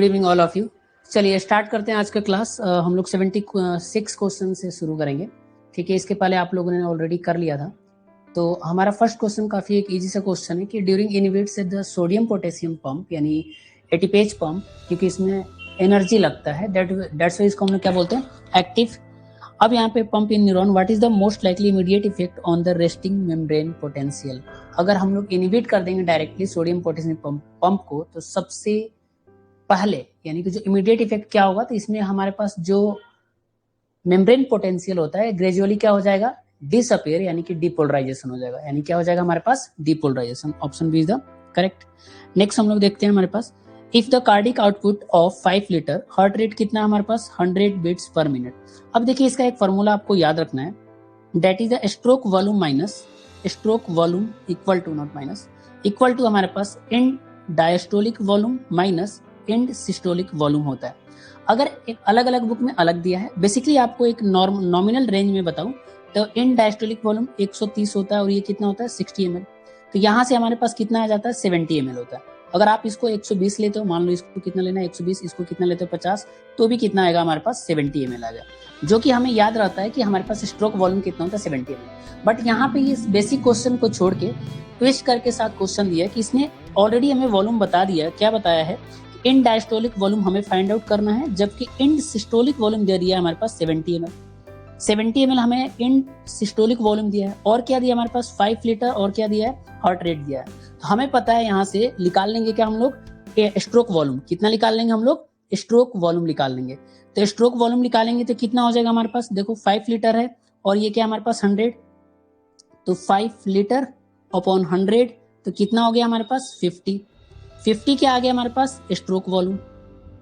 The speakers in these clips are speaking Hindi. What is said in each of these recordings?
Evening all of you. चलिए स्टार्ट करते हैं आज का क्लास। हम लोग 76 क्वेश्चन से शुरू करेंगे। ठीक है, इसके पहले आप लोगों ने ऑलरेडी कर लिया था। तो हमारा फर्स्ट क्वेश्चन काफी एक इजी सा क्वेश्चन है कि during inhibits the sodium potassium pump यानी एटीपेज पंप, क्योंकि इसमें एनर्जी लगता है, दैट्स वाई इसको हम लोग क्या बोलते हैं, एक्टिव। अब यहाँ पे pump in neuron, what is the most likely immediate effect on the resting membrane potential. अगर हम लोग इनहिबिट कर देंगे डायरेक्टली सोडियम पोटेशियम पंप को, तो सबसे पहले यानी कि जो इमीडिएट इफेक्ट क्या होगा, तो इसमें हमारे पास जो मेम्ब्रेन पोटेंशियल होता है ग्रेजुअली क्या हो जाएगा, डिसअपियर, यानी कि डिपोलराइजेशन हो जाएगा। यानी क्या हो जाएगा हमारे पास, depolarization. Option B is the correct. Next हम लोग देखते हैं हमारे पास, if the cardiac output of 5 litre, heart rate कितना है हमारे पास, 100 बीट्स पर मिनट। अब देखिए इसका एक फॉर्मूला आपको याद रखना है, that is the stroke volume minus stroke volume equal to, not minus, equal to हमारे पास end diastolic volume minus end systolic volume होता है। अगर एक अलग अलग बुक में अलग दिया है, बेसिकली आपको एक नॉमिनल रेंज में बताऊं तो इन डायस्टोलिक वॉल्यूम 130 होता है और ये कितना होता है 60 ml। तो यहाँ से हमारे पास कितना आ जाता है 70 ml होता है। अगर आप इसको 120 लेते हो, मान लो इसको कितना लेना है 120, इसको कितना लेते हो 50, तो भी कितना आएगा हमारे पास 70 ml आ जाए, जो कि हमें याद रहता है कि हमारे पास स्ट्रोक वॉल्यूम कितना होता है 70 ml। बट यहाँ पे इस बेसिक क्वेश्चन को छोड़ के ट्विस्ट करके साथ क्वेश्चन दिया है कि इसने ऑलरेडी हमें वॉल्यूम बता दिया है। क्या बताया है, इन डायस्टोलिक वॉल्यूम हमें फाइंड आउट करना है, जबकि इन सिस्टोलिक वॉल्यूम दे दिया है हमारे पास 70 ml। 70 ml हमें इन सिस्टोलिक वॉल्यूम दिया है, और क्या दिया हमारे पास 5 लीटर, और क्या दिया है हार्ट रेट दिया है। तो हमें पता है यहाँ से निकाल लेंगे क्या हम लोग, स्ट्रोक वॉल्यूम कितना निकाल लेंगे हम लोग, स्ट्रोक वॉल्यूम निकाल लेंगे। तो स्ट्रोक वॉल्यूम निकालेंगे तो कितना हो जाएगा हमारे पास, देखो 5 लीटर है और ये क्या हमारे पास 100, तो 5 लीटर अपॉन 100 तो कितना हो गया हमारे पास 50 क्या आ गया हमारे पास, स्ट्रोक वॉल्यूम।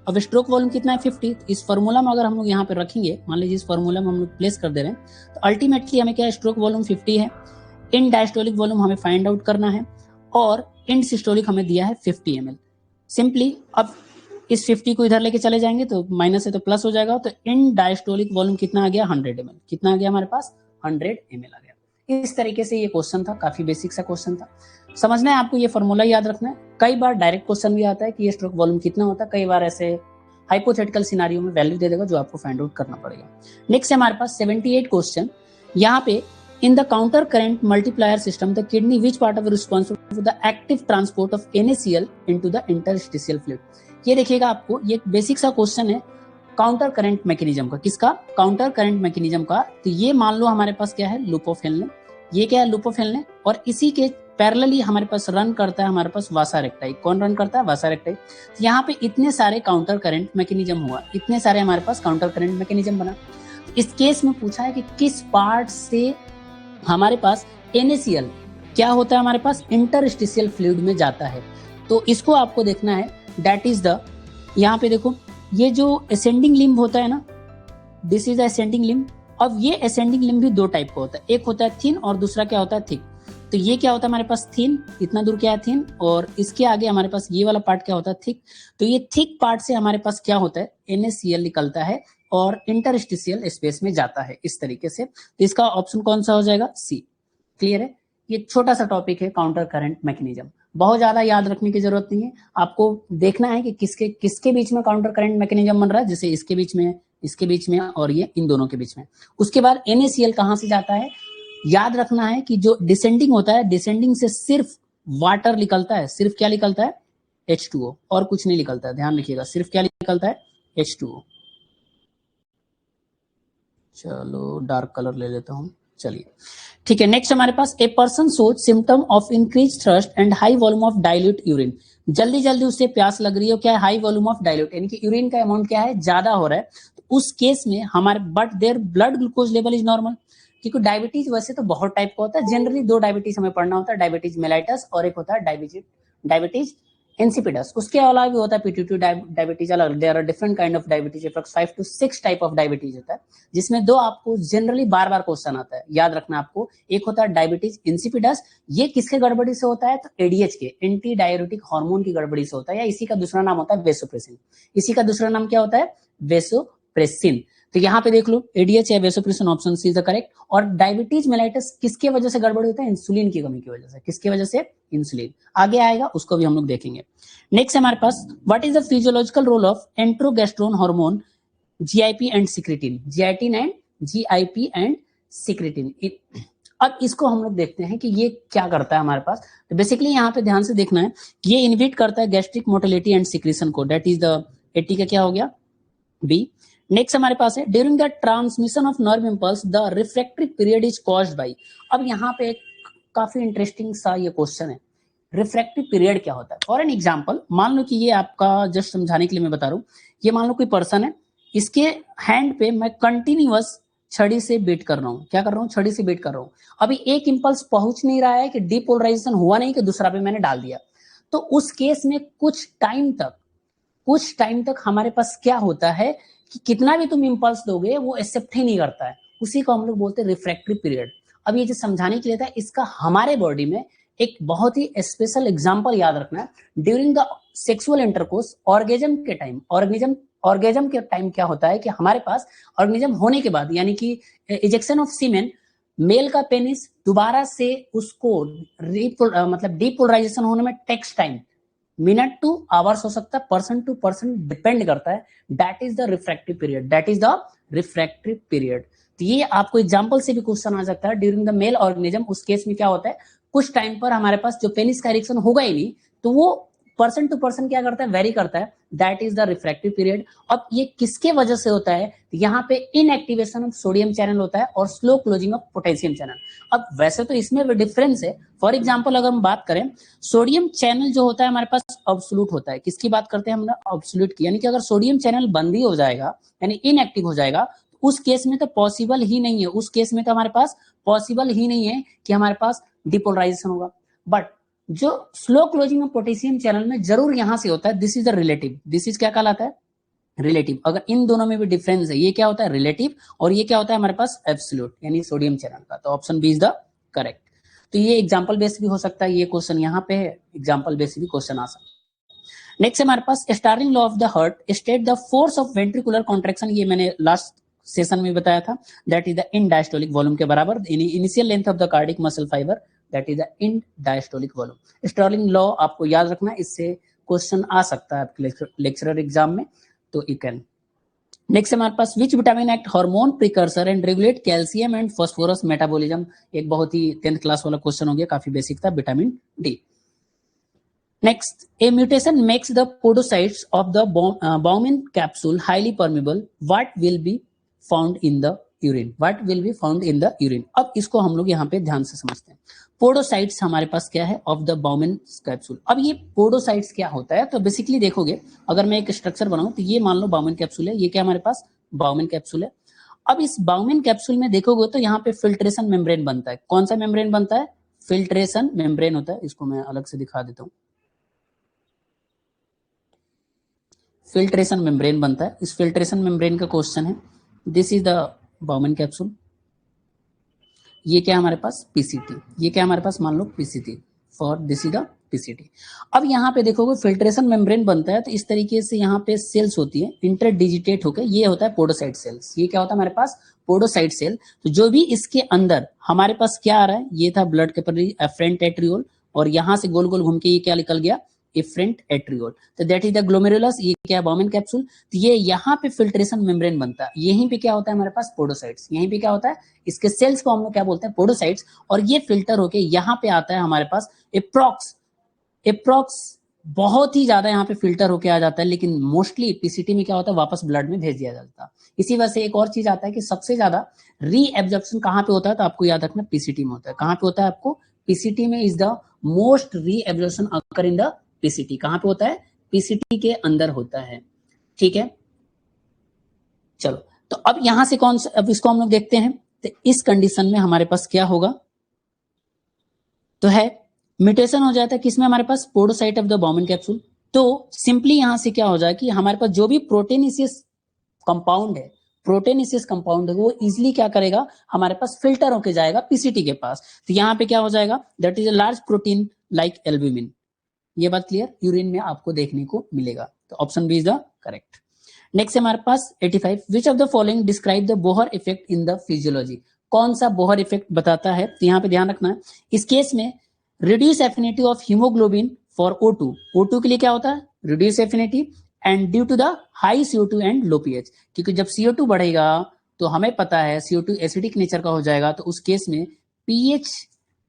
अब स्ट्रोक वॉल्यूम कितना है 50, तो इस फॉर्मूला में अगर हम लोग यहाँ पे रखेंगे, मान लीजिए इस फॉर्मूला में हम लोग प्लेस कर दे रहे हैं, तो अल्टीमेटली हमें क्या, स्ट्रोक वॉल्यूम 50 है, इन डायस्टोलिक वॉल्यूम हमें फाइंड आउट करना है, और इन सिस्टोलिक हमें दिया है 50 ml। सिंपली अब इस 50 को इधर लेके चले जाएंगे तो माइनस है तो प्लस हो जाएगा, तो इन डायस्टोलिक वॉल्यूम कितना आ गया 100 ml। कितना आ गया हमारे पास 100 ml आ गया। इस तरीके से ये क्वेश्चन था, काफी बेसिक सा क्वेश्चन था। समझना है आपको, ये फॉर्मूला याद रखना है। कई बार डायरेक्ट क्वेश्चन भी आता है कि ये स्ट्रोक वॉल्यूम कितना होता है, कई बार ऐसे हाइपोथेटिकल सिनारियो में वैल्यू दे देगा जो आपको फाइंड आउट करना पड़ेगा। नेक्स्ट है हमारे पास 78 क्वेश्चन। यहाँ पे in the counter current multiplier system the kidney which part of responsible for the active transport of NaCl into the interstitial fluid। ये देखिएगा आपको, ये बेसिक सा क्वेश्चन है काउंटर करंट मैकेनिज्म का। किसका, काउंटर करंट मैकेनिज्म का। तो ये मान लो हमारे पास क्या है, लूप ऑफ हेनले, ये क्या है लूप ऑफ हेनले, और इसी के पैरेलली हमारे पास रन करता है हमारे पास वासा रेक्टाई। कौन रन करता है, वासा रेक्टाई। तो यहाँ पे इतने सारे काउंटर करंट मैकेनिज्म हुआ, इतने सारे हमारे पास काउंटर करंट मैकेनिज्म बना। इस केस में पूछा है कि किस पार्ट से हमारे पास NaCl क्या होता है, हमारे पास इंटरस्टिशियल फ्लूइड में जाता है। तो इसको आपको देखना है, दैट इज द, यहाँ पे देखो ये जो असेंडिंग लिम्ब होता है ना, दिस इज असेंडिंग लिम्ब। अब ये असेंडिंग लिम्ब भी दो टाइप का होता है, एक होता है थिन और दूसरा क्या होता है थिक। तो ये क्या होता है हमारे पास थिन, इतना दूर क्या है थिन, और इसके आगे हमारे पास ये वाला पार्ट क्या होता है थिक। तो ये थिक पार्ट से हमारे पास क्या होता है, NaCl निकलता है और इंटरस्टिशियल स्पेस में जाता है इस तरीके से। तो इसका ऑप्शन कौन सा हो जाएगा, सी। क्लियर है। ये छोटा सा टॉपिक है काउंटर करंट मैकेनिज्म, बहुत ज्यादा याद रखने की जरूरत नहीं है। आपको देखना है कि किसके किसके बीच में काउंटर करंट मैकेनिज्म बन रहा है, जैसे इसके बीच में, इसके बीच में, और ये इन दोनों के बीच में। उसके बाद NaCl कहां से जाता है, याद रखना है कि जो डिसेंडिंग होता है, डिसेंडिंग से सिर्फ वाटर निकलता है, सिर्फ क्या निकलता है H2O, और कुछ नहीं निकलता है। ध्यान रखिएगा, सिर्फ क्या निकलता है H2O। चलो डार्क कलर ले लेता हूं, चलिए ठीक है। नेक्स्ट हमारे पास, a person shows symptom of increase thirst and high volume of dilute urine. जल्दी जल्दी उससे प्यास लग रही है, क्या है हाई वॉल्यूम ऑफ डाइल्यूट, यानी कि यूरिन का अमाउंट क्या है, ज्यादा हो रहा है। तो उस केस में हमारे but their blood glucose level is normal. क्योंकि डायबिटीज वैसे तो बहुत टाइप का होता है, जनरली दो डायबिटीज हमें पढ़ना होता है, डायबिटीज मेलाइटस और एक होता है डायबिटीज इंसिपिडस। उसके अलावा भी होता है पिट्यूटरी डायबिटीज, अलग, there are different kind of diabetes, approx 5 to 6 type of diabetes होता है, जिसमें दो आपको जनरली बार बार क्वेश्चन आता है, याद रखना आपको। एक होता है डायबिटीज इंसिपिडस, ये किसके गड़बड़ी से होता है, तो एडीएच के, एंटी डाययूरेटिक हार्मोन की गड़बड़ी से होता है, या इसी का दूसरा नाम होता है वेसोप्रेसिन। इसी का दूसरा नाम क्या होता है, वेसोप्रेसिन। तो यहाँ पे देख लो एडीएच या vasopressin option C is the correct. और डायबिटीज मेलाइटस किसके वजह से गड़बड़ होता है? इंसुलिन की कमी की वजह से। किसकी वजह से? इंसुलिन। आगे आएगा उसको भी हम लोग देखेंगे। नेक्स्ट हमारे पास what is the physiological role of enterogastrone hormone GIP and secretin. GIP and secretin. अब इसको हम लोग देखते हैं कि ये क्या करता है हमारे पास। तो बेसिकली यहाँ पे ध्यान से देखना है, ये इनहिबिट करता है गैस्ट्रिक मोटिलिटी एंड सिक्रेशन को, दैट इज द 80 का क्या हो गया? बी। नेक्स्ट हमारे पास है during the transmission of nerve impulse the refractory period is caused bye. अब यहाँ पे एक काफी इंटरेस्टिंग सा ये क्वेश्चन है, रिफ्रैक्टिव पीरियड क्या होता है? फॉर एन एग्जांपल, मान लो कि ये आपका जस्ट समझाने के लिए मैं बता रहा हूँ, ये मान लो कोई पर्सन है, इसके हैंड पे मैं कंटिन्यूअस छड़ी से बीट कर रहा हूँ। क्या कर रहा हूँ? छड़ी से बीट कर रहा हूँ। अभी एक इंपल्स पहुंच नहीं रहा है कि डीपोलराइजेशन हुआ नहीं कि दूसरा पे मैंने डाल दिया। तो उस केस में कुछ टाइम तक हमारे पास क्या होता है कि कितना भी तुम इंपल्स दोगे वो एक्सेप्ट ही नहीं करता है। उसी को हम लोग बोलते हैं रिफ्रैक्टरी पीरियड। अब ये जो समझाने के लिए था, इसका हमारे बॉडी में एक बहुत ही स्पेशल एग्जांपल याद रखना है। During the sexual intercourse orgasm के टाइम क्या होता है कि हमारे पास ऑर्गेजम होने के बाद, यानी कि इजेक्शन ऑफ सीमेन, मेल का पेनिस दोबारा से उसको मतलब डीपोलराइजेशन होने में takes time, minute to hours हो सकता है, पर्सन टू पर्सन डिपेंड करता है। That is the refractory period. तो ये आपको एग्जांपल से भी क्वेश्चन आ सकता है। ड्यूरिंग द मेल ऑर्गेनिज्म, उस केस में क्या होता है, कुछ टाइम पर हमारे पास जो पेनिस का इरेक्शन होगा ही नहीं, तो वो पर्सन टू पर्सन क्या करता है, वेरी करता है। That is the refractory period. अब ये किसके वजह से होता है? यहाँ पे इनएक्टिवेशन ऑफ सोडियम चैनल होता है और slow closing of potassium channel. अब वैसे तो इसमें भी डिफरेंस है। फॉर एग्जांपल अगर हम बात करें, सोडियम चैनल जो होता है हमारे पास अब्सोल्यूट होता है। किसकी बात करते हैं हम? अब्सोल्यूट की। यानी कि अगर सोडियम चैनल बंद ही हो जाएगा, यानी इनएक्टिव हो जाएगा, उस केस में तो पॉसिबल ही नहीं है, हमारे पास पॉसिबल ही नहीं है कि हमारे पास डिपोलराइजेशन होगा। बट जो slow closing of potassium channel में जरूर यहां से होता है। This is the relative. This is क्या कहलाता है? रिलेटिव। अगर इन दोनों में भी डिफरेंस है, ये क्या होता है? रिलेटिव। और ये क्या होता है हमारे पास? एब्सोल्यूट, यानी सोडियम चैनल का। तो option B is the correct. तो ये एग्जांपल बेस भी हो सकता है, ये क्वेश्चन यहाँ पे है, एग्जांपल बेस भी क्वेश्चन आ सकता है। नेक्स्ट हमारे पास Starling law of the heart state the force of ventricular contraction. ये मैंने लास्ट सेशन में बताया था। That is the end diastolic volume के बराबर initial length of the cardiac muscle fibre, that is the end diastolic volume. Starling law आपको याद रखना, इससे क्वेश्चन आ सकता है आपके लेक्चरर एग्जाम में, तो यू कैन। नेक्स्ट हमारे पास which vitamin act hormone precursor and regulate calcium and phosphorus metabolism. एक बहुत ही 10th क्लास वाला क्वेश्चन हो गया, काफी बेसिक था। Vitamin D. Next, a mutation makes the podocytes of the Bowman capsule highly permeable. What will be found in the urine? अब इसको हम लोग यहाँ पे ध्यान से समझते हैं। पोडोसाइट्स हमारे पास क्या है? Of the Bowman capsule. अब ये पोडोसाइट्स क्या होता है? तो बेसिकली देखोगे, अगर मैं एक स्ट्रक्चर बनाऊं तो ये मान लो बाउमन कैप्सूल है। ये क्या हमारे पास? बाउमन कैप्सूल है। अब इस बाउमन कैप्सूल में देखोगे तो यहाँ पे फिल्ट्रेशन मेम्ब्रेन बनता है। कौन सा मेम्ब्रेन बनता है? फिल्ट्रेशन मेम्ब्रेन होता है। इसको मैं अलग से दिखा देता हूँ। फिल्ट्रेशन मेम्ब्रेन बनता है। इस फिल्ट्रेशन मेम्ब्रेन का क्वेश्चन है। This is the Bowman capsule. ये क्या हमारे पास? पीसीटी। ये क्या हमारे पास? मान लो PCT. For this is the PCT. अब यहाँ पे देखोगे फिल्ट्रेशन मेम्ब्रेन बनता है, तो इस तरीके से यहाँ पे सेल्स होती है इंटरडिजिटेट होकर, ये होता है पोडोसाइट सेल्स। ये क्या होता है हमारे पास? Podocyte cell. तो जो भी इसके अंदर हमारे पास क्या आ रहा है, ये था ब्लड कैपिलरी एफरेंट एट्रियोल, और यहां से गोल गोल घूम के ये क्या निकल गया? Efferent arteriole. तो दैट इज द ग्लोमेरुलस। ये क्या है? Bowman capsule. तो ये यहाँ पे फिल्ट्रेशन मेम्ब्रेन बनता है। यहीं पे क्या होता है हमारे पास? पोडोसाइट्स। यहीं पे क्या होता है? इसके सेल्स को हम लोग क्या बोलते हैं? पोडोसाइट्स। और ये फिल्टर होके यहाँ पे आता है हमारे पास एप्रोक्स बहुत ही ज्यादा यहाँ पे फिल्टर होके आ जाता है, लेकिन मोस्टली पीसीटी में क्या होता है? वापस ब्लड में भेज दिया जाता है। इसी वजह से एक और चीज आता है कि सबसे ज्यादा रीएब्जॉर्प्शन कहाँ पे होता है? तो आपको याद रखना पीसीटी में होता है। कहाँ पे होता है आपको? पीसीटी में is the most reabsorption occur in the PCT. कहां पे होता है? पीसीटी के अंदर होता है। ठीक है, चलो। तो अब यहां से अब इसको हम लोग देखते हैं। तो इस कंडीशन में हमारे पास क्या होगा? तो है म्यूटेशन हो जाता है किसमें? हमारे पास podocyte of the Bowman capsule. तो सिंपली यहां से क्या हो जाए कि हमारे पास जो भी प्रोटीनिसियस कंपाउंड है वो इजिली क्या करेगा? हमारे पास फिल्टर होके जाएगा पीसीटी के पास। तो यहां पे क्या हो जाएगा? That is a large protein like albumin. ये बात क्लियर? यूरिन में आपको देखने को मिलेगा। तो option B is the correct. Next है हमारे पास 85, which of the following describe the Bohr effect in the physiology, कौन सा बोहर इफेक्ट बताता है, तो यहाँ पे ध्यान रखना है इस केस में reduce affinity of haemoglobin for O2, O2 के लिए क्या होता है reduce affinity and due to the high CO2 and low pH, क्योंकि जब CO2 बढ़ेगा तो हमें पता है CO2 एसिडिक नेचर का हो जाएगा, तो उस केस में पीएच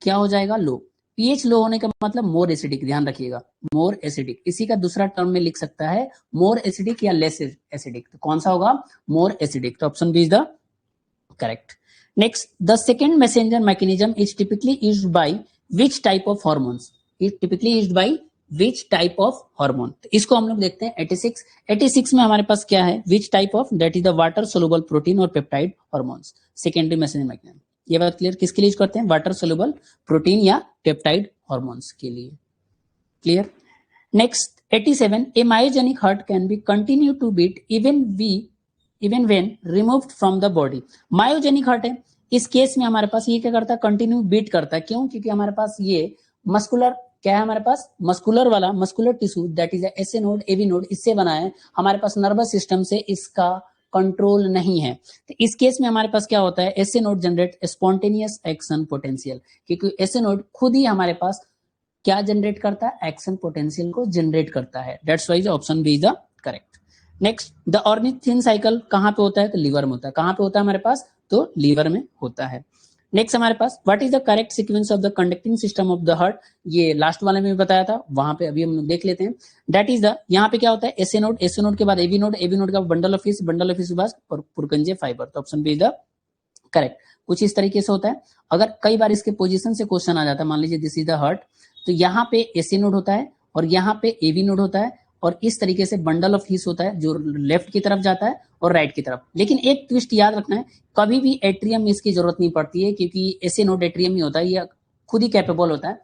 क्या हो जाएगा लो, पीएच लो होने का मतलब मोर एसिडिक, ध्यान रखिएगा मोर एसिडिक, इसी का दूसरा टर्म में लिख सकता है मोर एसिडिक या लेस एसिडिक, तो कौन सा होगा मोर एसिडिक, तो option B is the correct. Next, the second messenger mechanism is typically used by which type of hormones, is typically used by which type of hormone, इसको हम लोग देखते हैं 86 में हमारे पास क्या है which type of, that is the water soluble protein और peptide hormones, secondary messenger mechanism, ये बात क्लियर, किसके लिए यूज करते हैं वाटर सोलुबल प्रोटीन या पेप्टाइड हार्मोन्स के लिए, clear. Next 87, a myogenic heart can be continue to beat even when removed from the body, myogenic heart है इस केस में हमारे पास ये क्या करता है कंटिन्यू बीट करता है, क्यों, क्योंकि हमारे पास ये मस्कुलर क्या है, हमारे पास मस्कुलर वाला muscular tissue that is SA node AV node इससे बना है, हमारे पास नर्वस सिस्टम से इसका कंट्रोल नहीं है, तो इस केस में हमारे पास क्या होता है SA node generate spontaneous action potential, क्योंकि एसए नोड खुद ही हमारे पास क्या जनरेट करता है एक्शन पोटेंशियल को जनरेट करता है, that's why option B is the correct. Next, the ornithine cycle कहां पे होता है, तो लीवर में होता है, कहां पे होता है हमारे पास, तो लीवर में होता है। नेक्स्ट हमारे पास what is the correct sequence of the conducting system of the heart, ये लास्ट वाले में भी बताया था, वहां पे अभी हम लोग देख लेते हैं, दैट इज द, यहाँ पे क्या होता है एसए नोड के बाद एवी नोड का बंडल ऑफ फिश के बाद पुरकंजे फाइबर, तो option B is the correct. कुछ इस तरीके से होता है, अगर कई बार इसके पोजीशन से क्वेश्चन आ जाता है, मान लीजिए दिस इज द हार्ट, तो यहाँ पे एसए नोड होता है और यहाँ पे एवी नोड होता है और इस तरीके से बंडल ऑफ हिस होता है जो लेफ्ट की तरफ जाता है और राइट की तरफ, लेकिन एक ट्विस्ट याद रखना है कभी भी एट्रियम में इसकी जरूरत नहीं पड़ती है, क्योंकि एसए नोड एट्रियम ही होता है, यह खुद ही कैपेबल होता है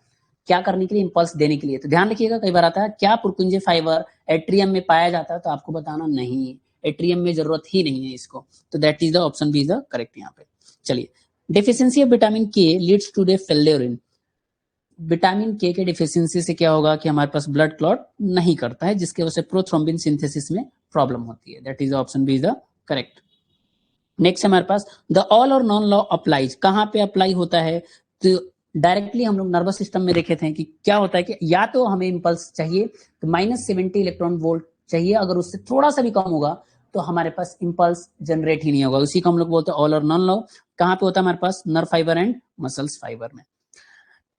क्या करने के लिए, इंपल्स देने के लिए, तो ध्यान रखिएगा कई बार आता है क्या पुरकुंजे फाइबर एट्रियम में पाया जाता है, तो आपको बताना नहीं, एट्रियम में जरूरत ही नहीं है इसको, तो that is the option B is the correct यहाँ पे। चलिए, deficiency of vitamin K leads to the failure in, vitamin K deficiency से क्या होगा कि हमारे पास ब्लड क्लॉट नहीं करता है, जिसकी वजह से प्रोथ्रोम्बिन सिंथेसिस में प्रॉब्लम होती है, that is option B is the correct. Next हमारे पास the all or none law applies, कहां पे अप्लाई होता है, तो डायरेक्टली हम लोग नर्वस सिस्टम में देखे थे कि क्या होता है कि या तो हमें इंपल्स चाहिए तो -70 इलेक्ट्रॉन वोल्ट चाहिए, अगर उससे थोड़ा सा भी कम होगा तो हमारे पास इंपल्स जनरेट ही नहीं होगा, उसी को हम लोग बोलते हैं ऑल और नॉन लॉ। कहां पे होता है हमारे पास nerve fibre and muscles fibre में।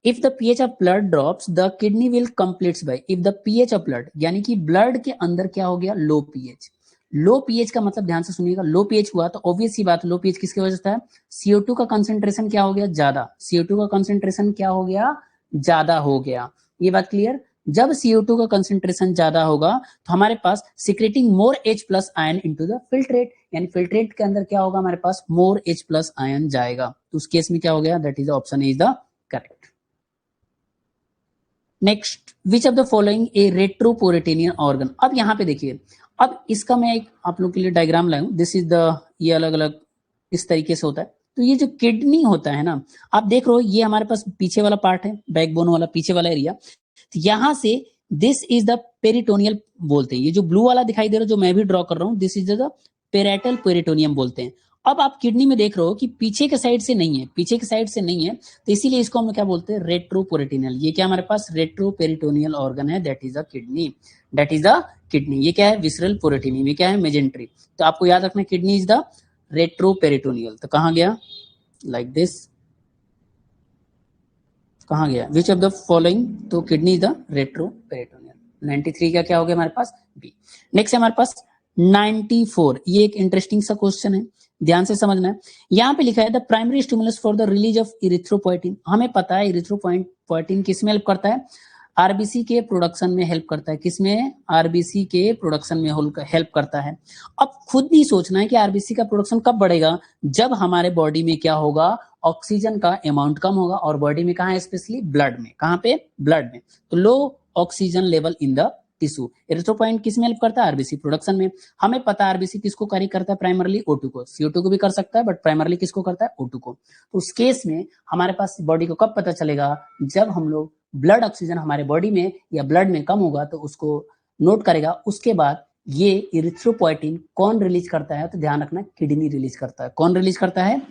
If the pH of blood drops the kidney will completes by, if the pH of blood यानी कि ब्लड के अंदर क्या हो गया लो पीएच, लो पीएच का मतलब ध्यान से सुनिएगा, लो पीएच हुआ तो ऑब्वियस सी बात लो पीएच किसकी वजह से है, CO2 का कंसंट्रेशन क्या हो गया ज्यादा, CO2 का कंसंट्रेशन क्या हो गया ज्यादा हो गया, ये बात क्लियर। जब CO2 का कंसंट्रेशन ज्यादा होगा तो हमारे पास secreting more H+ ion into the filtrate, यानी फिल्ट्रेट के अंदर क्या होगा हमारे पास मोर H+ आयन जाएगा, तो उस केस में क्या हो गया that is option is the correct. Next, which of the following a retroperitoneal organ, अब यहाँ पे देखिए, अब इसका मैं एक आप लोग के लिए डायग्राम लाया हूं, दिस इज द, ये अलग अलग इस तरीके से होता है, तो ये जो किडनी होता है ना, आप देख रहे हो ये हमारे पास पीछे वाला पार्ट है, बैकबोन वाला पीछे वाला एरिया, तो यहां से दिस इज द पेरिटोनियल बोलते हैं, ये जो ब्लू वाला दिखाई दे रहा है जो मैं भी ड्रॉ कर रहा हूं, this is the parietal peritoneum बोलते हैं। अब आप किडनी में देख रहे हो कि पीछे के साइड से नहीं है, पीछे के साइड से नहीं है, तो इसीलिए इसको हम क्या बोलते हैं रेट्रोपोरेटिनियल, ये क्या हमारे पास रेट्रोपेरिटोनियल ऑर्गन है, that is the kidney, that is the kidney. ये क्या है विसरल पोरेटिनियम, ये क्या है मेजेंट्री, तो आपको याद रखना किडनी इज द रेट्रोपेरिटोनियल, तो कहां गया लाइक दिस, कहां गया विच ऑफ द फॉलोइंग, तो किडनी इज द रेट्रोपेरिटोनियल। 93 का क्या हो गया हमारे पास बी। नेक्स्ट है हमारे पास 94, ये एक इंटरेस्टिंग सा क्वेश्चन है, ध्यान से समझना है। यहाँ पे लिखा है the primary stimulus for the release of erythropoietin, हमें पता है इरिथ्रोपोइटिन किसमें हेल्प करता है, आरबीसी के प्रोडक्शन में हेल्प करता है, किसमें आरबीसी के प्रोडक्शन में हेल्प करता है। अब खुद ही सोचना है कि आरबीसी का प्रोडक्शन कब बढ़ेगा, जब हमारे बॉडी में क्या होगा ऑक्सीजन का अमाउंट कम होगा, और बॉडी में कहाँ है स्पेशली ब्लड में, कहाँ पे ब्लड में, तो low oxygen level in the tissue. Erythropoietin किस में हेल्प करता है आरबीसी प्रोडक्शन में, हमें पता है आरबीसी किसको कैरी करता है प्राइमरली O2 को, CO2 को भी कर सकता है बट प्राइमरली किसको करता है O2 को। तो उस केस में हमारे पास बॉडी को कब पता चलेगा, जब हम लोग ब्लड ऑक्सीजन हमारे बॉडी में या ब्लड में कम होगा तो उसको नोट करेगा, उसके बाद ये इरिथ्रोपोइटिन कौन रिलीज करता है? तो ध्यान रखना, किडनी रिलीज करता है। कौन रिलीज करता है?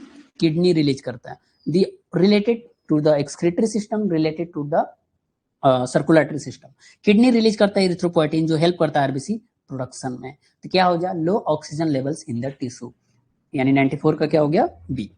किडनी रिलीज करता है। The related to the excretory system, related to the circulatory system. Kidney release करता है इरिथ्रोपोइटिन, जो हेल्प करता है आरबीसी प्रोडक्शन में। तो क्या हो गया? Low oxygen levels in the tissue, यानी 94 का क्या हो गया? B.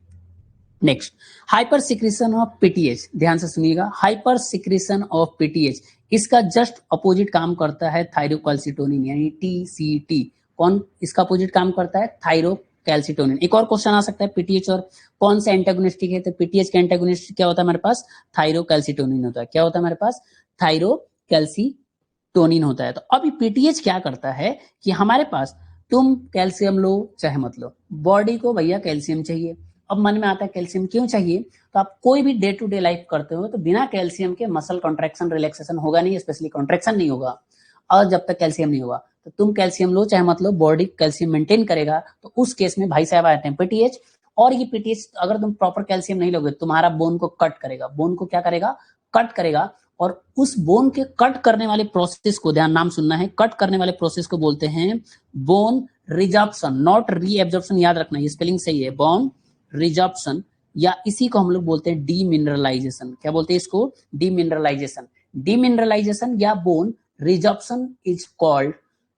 Next, hyper secretion of PTH. ध्यान से सुनिएगा, हाइपर सिक्रीशन ऑफ पीटीएच, इसका जस्ट अपोजिट काम करता है थायरोकैल्सिटोनिन, यानी टीसीटी। कौन इसका अपोजिट काम करता है? थायरोकैल्सिटोनिन। एक और क्वेश्चन आ सकता है, पीटीएच और कौन से एंटागोनिस्टिक है? तो पीटीएच का एंटागोनिस्ट क्या होता है हमारे पास? थायरोकैल्सिटोनिन होता है। क्या होता है हमारे पास? थायरोकैल्सिटोनिन होता है। तो अभी पीटीएच क्या करता है कि हमारे पास, तुम कैल्शियम लो चाहे मत लो, बॉडी को भैया कैल्शियम चाहिए। अब मन में आता है कैल्शियम क्यों चाहिए? तो आप कोई भी डे टू डे लाइफ करते हो तो बिना कैल्शियम के मसल कॉन्ट्रैक्शन रिलैक्सेशन होगा नहीं, स्पेशली कॉन्ट्रैक्शन नहीं होगा। और जब तक कैल्शियम नहीं होगा तो तुम कैल्शियम लो चाहे मत लो, बॉडी कैल्शियम मेंटेन करेगा। तो उस केस में भाई साहब आते हैं पीटीएच। और ये पीटीएच अगर तुम प्रॉपर कैल्शियम नहीं लोगे, तुम्हारा बोन को कट करेगा। बोन को क्या करेगा? कट करेगा। और उस बोन के कट करने वाले प्रोसेस को, ध्यान नाम सुनना है, कट करने वाले प्रोसेस को बोलते हैं बोन रिजॉर्प्शन, नॉट रीएब्जॉर्प्शन। याद रखना, ये स्पेलिंग सही है, बोन रिजॉर्प्शन, या इसी को हम लोग बोलते हैं डीमिनरलाइजेशन। क्या बोलते हैं इसको? डीमिनरलाइजेशन। डीमिनरलाइजेशन या बोन रिजॉर्प्शन इज कॉल्ड,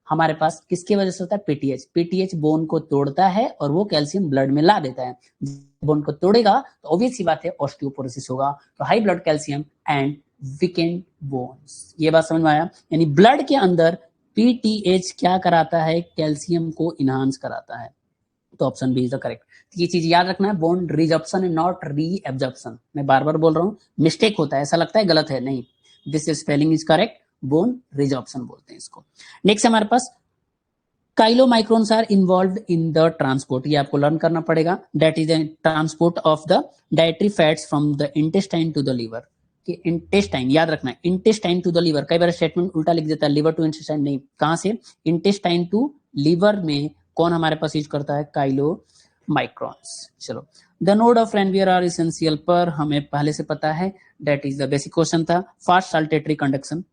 हमारे पास किसकी वजह से होता है? पीटीएच। पीटीएच बोन को तोड़ता है और वो कैल्शियम ब्लड में ला देता है। बोन को तोड़ेगा तो ऑब्वियस सी बात है ऑस्टियोपोरोसिस होगा। तो high blood calcium and weekend bones. ये बात समझ में आया? यानी ब्लड के अंदर पीटीएच क्या कराता है? कैल्शियम को इनहांस कराता है। तो option B is the correct. ये चीज याद रखना है, bone resorption and not reabsorption. मैं बार बार बोल रहा हूँ, मिस्टेक होता है, ऐसा लगता है गलत है, नहीं, this spelling is correct, bone resorption बोलते हैं इसको। नेक्स्ट हमारे पास chylomicrons are involved in the transport. ये आपको लर्न करना पड़ेगा। That is the transport of the dietary fats from the intestine to the liver. कि इंटेस्टाइन, याद रखना है, इंटेस्टाइन टू द लीवर। कई बार स्टेटमेंट उल्टा लिख देता है, लिवर टू इंटेस्टाइन, नहीं, कहां से? इंटेस्टाइन टू लीवर में कौन हमारे पास यूज करता है? काइलोमाइक्रोन्स। चलो, the node of Ranvier are essential पर हमें पहले से पता है, that is the basic question था। Fast saltatory conduction.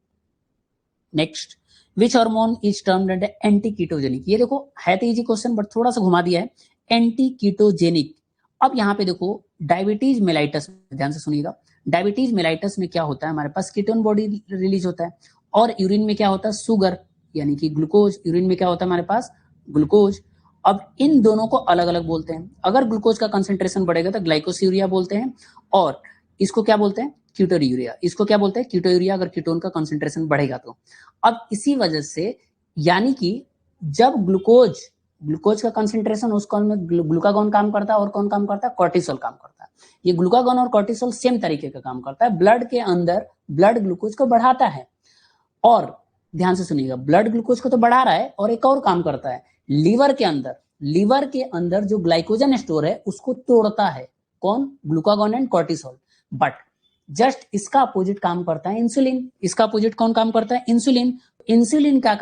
Next, which hormone is termed anti ketogenic. ये देखो है तो इजी क्वेश्चन बट थोड़ा सा घुमा दिया है। Anti ketogenic. अब यहाँ पे देखो डायबिटीज मेलाइटस, ध्यान से सुनिएगा, डायबिटीज मेलाइटस में क्या होता है? हमारे पास कीटोन बॉडी रिलीज होता है, और यूरिन में क्या होता है? शुगर, यानी कि ग्लूकोज। यूरिन में क्या होता है हमारे पास? ग्लूकोज। अब इन दोनों को अलग अलग बोलते हैं। अगर ग्लूकोज का कंसेंट्रेशन बढ़ेगा तो ग्लाइकोस्यूरिया बोलते हैं, और इसको क्या बोलते हैं? कीटोयूरिया। इसको क्या बोलते हैं? कीटोयूरिया, अगर कीटोन का कंसेंट्रेशन बढ़ेगा तो। अब इसी वजह से, यानी कि जब ग्लूकोज का कंसेंट्रेशन, उसको ग्लूकागॉन काम करता है, और कौन काम करता है? कॉर्टिसोल काम करता है। ये ग्लूकागॉन और कॉर्टिसोल सेम तरीके का काम करता है। ब्लड के अंदर ब्लड ग्लूकोज को बढ़ाता है, और ध्यान से सुनिएगा, ब्लड ग्लूकोज को तो बढ़ा रहा है, और एक और काम करता है, लीवर के अंदर जो ग्लाइकोजन स्टोर है उसको तोड़ता है। कौन? Glucagon and cortisol. But just इसका अपोजिट काम करता है इंसुलिन। इसका अपोजिट कौन काम करता है? इंसुलिन। इंसुलिन क्या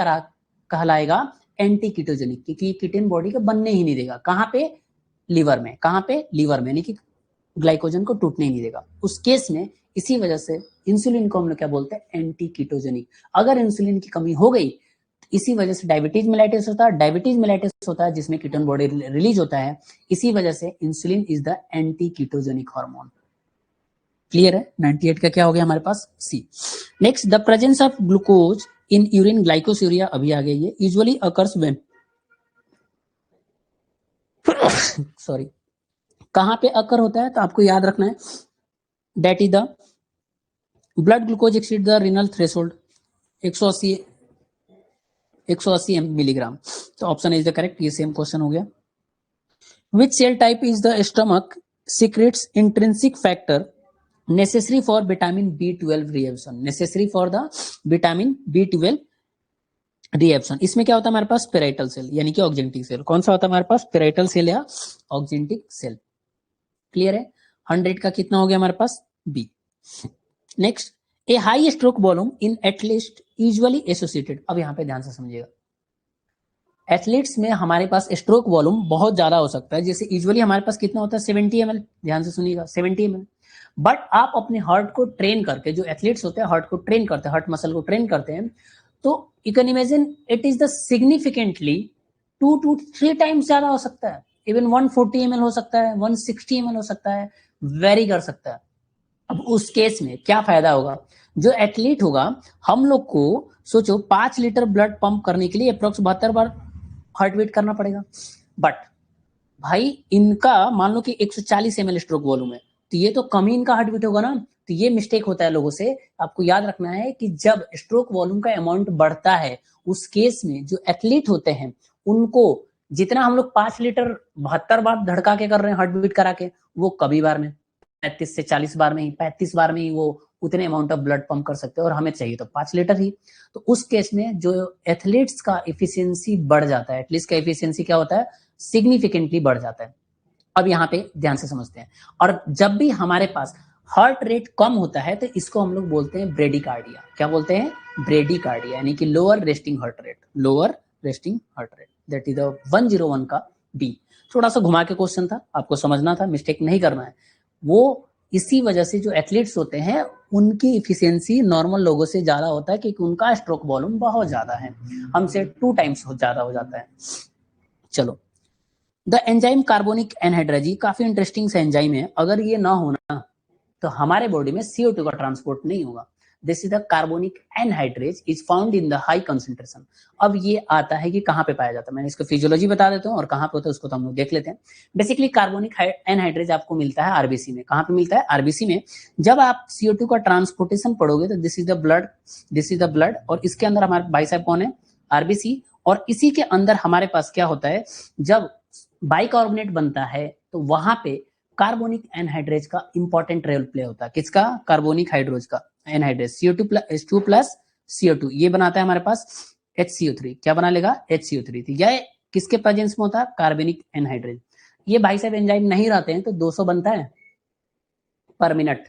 कहलाएगा? एंटी कीटोजेनिक, क्योंकि कीटोन बॉडी को बनने ही नहीं देगा। कहां पे? लीवर में। कहां पे? लीवर में, यानी कि ग्लाइकोजन को टूटने ही नहीं देगा उस केस में। इसी वजह से इंसुलिन को हम लोग क्या बोलते हैं? Anti ketogenic. अगर इंसुलिन की कमी हो गई, इसी वजह से डायबिटीज मेलाइटिस होता है। डायबिटीज मेलाइटिस होता है जिसमें कीटोन बॉडी रिलीज होता है। इसी वजह से insulin is the anti ketogenic hormone. Clear है? 98 का क्या हो गया हमारे पास? C. Next, the presence of glucose in urine, glycosuria अभी आ गई है, यूजुअली अकर्स व्हेन सॉरी, कहां पे अकर होता है? तो आपको याद रखना है, that is the blood glucose exceed the renal threshold 180 milligram. तो ऑप्शन इज द करेक्ट। ये सेम क्वेश्चन हो गया। Which cell type is the stomach secretes intrinsic factor necessary for vitamin B12 reabsorption, necessary for the vitamin B12 reabsorption। इसमें क्या होता है हमारे पास? पेराइटल सेल, यानी कि ऑक्जेंटिक सेल। कौन सा होता है हमारे पास? पेराइटल सेल या ऑक्जेंटिक सेल। क्लियर है? 100 का कितना हो गया हमारे पास? B. Next, a high stroke volume in athlete usually associated. अब यहां पे ध्यान से समझिएगा, एथलीट्स में हमारे पास स्ट्रोक वॉल्यूम बहुत ज्यादा हो सकता है। जैसे यूजुअली हमारे पास कितना होता है? 70 ml। ध्यान से सुनिएगा, 70 ml। बट आप अपने हार्ट को ट्रेन करके, जो एथलीट्स होते हैं हार्ट को ट्रेन करते हैं, हार्ट मसल को ट्रेन करते हैं, तो you can imagine it is the significantly 2 to 3 times ज्यादा हो सकता है, इवन 140 ml हो सकता है, 160 ml हो सकता है, वेरी कर सकता है। अब उस केस में क्या फायदा होगा, जो एथलीट होगा, हम लोग को सोचो 5 लीटर ब्लड पंप करने के लिए अप्रोक्स 72 बार हार्ट बीट करना पड़ेगा, बट भाई इनका मान लो कि 140 ml स्ट्रोक वॉल्यूम है, तो ये तो कम ही इनका हार्ट बीट होगा ना। तो ये मिस्टेक होता है लोगों से, आपको याद रखना है कि जब स्ट्रोक वॉल्यूम का अमाउंट बढ़ता है, उस केस में जो एथलीट होते हैं उनको जितना हम लोग 5 लीटर 72 बार धड़का के कर रहे हैं हार्ट बीट करा के, वो कभी बार में 35 से 40 बार में ही, 35 बार में ही वो उतने अमाउंट ऑफ ब्लड पंप कर सकते हैं, और हमें चाहिए तो 5 लीटर ही। तो उस केस में जो एथलीट्स का एफिशिएंसी बढ़ जाता है, एथलीट्स का एफिशिएंसी क्या होता है, सिग्निफिकेंटली बढ़ जाता है। अब यहाँ पे ध्यान से समझते हैं, और जब भी हमारे पास हार्ट रेट कम होता है तो इसको हम लोग बोलते हैं ब्रेडिकार्डिया। क्या बोलते हैं, ब्रेडिकार्डिया, यानी कि lower resting heart rate, lower resting heart rate, that is the 101 का बी। थोड़ा सा घुमा के क्वेश्चन था, आपको समझना था, मिस्टेक नहीं करना है। वो इसी वजह से जो एथलीट्स होते हैं उनकी इफिशियंसी नॉर्मल लोगों से ज्यादा होता है, क्योंकि उनका स्ट्रोक वॉल्यूम बहुत ज्यादा है, हमसे 2 टाइम्स ज्यादा हो जाता है। चलो, द एंजाइम कार्बोनिक एनहाइड्रेज, काफी इंटरेस्टिंग सा एंजाइम है। अगर ये ना होना तो हमारे बॉडी में CO2 का ट्रांसपोर्ट नहीं होगा। This is the carbonic anhydrase is found in the high concentration. अब ये आता है कि कहाँ पे पाया जाता है, मैंने इसको फिजियोलॉजी बता देता हूँ, और कहाँ पे होता है उसको तो हम लोग देख लेते हैं। बेसिकली कार्बोनिक एनहाइड्रेज आपको मिलता है आरबीसी में। कहाँ पे मिलता है, आरबीसी में। जब आप CO2 का ट्रांसपोर्टेशन पढ़ोगे तो this is the blood, this is the blood, और इसके अंदर हमारे भाई साहब कौन है, आरबीसी, और इसी के अंदर हमारे पास क्या होता है, जब बाइकार्बोनेट बनता है तो वहां पे कार्बोनिक एनहाइड्रेज का इंपॉर्टेंट रोल प्ले होता है। किसका, कार्बोनिक हाइड्रोज का एनहाइड्रेज, CO2 प्लस CO2, ये बनाता है हमारे पास HCO3। क्या बना लेगा, HCO3। तो यह किसके प्रेजेंस में होता है, कार्बोनिक एनहाइड्रेज। ये भाई साहब एंजाइम नहीं रहते हैं तो 200 बनता है पर मिनट,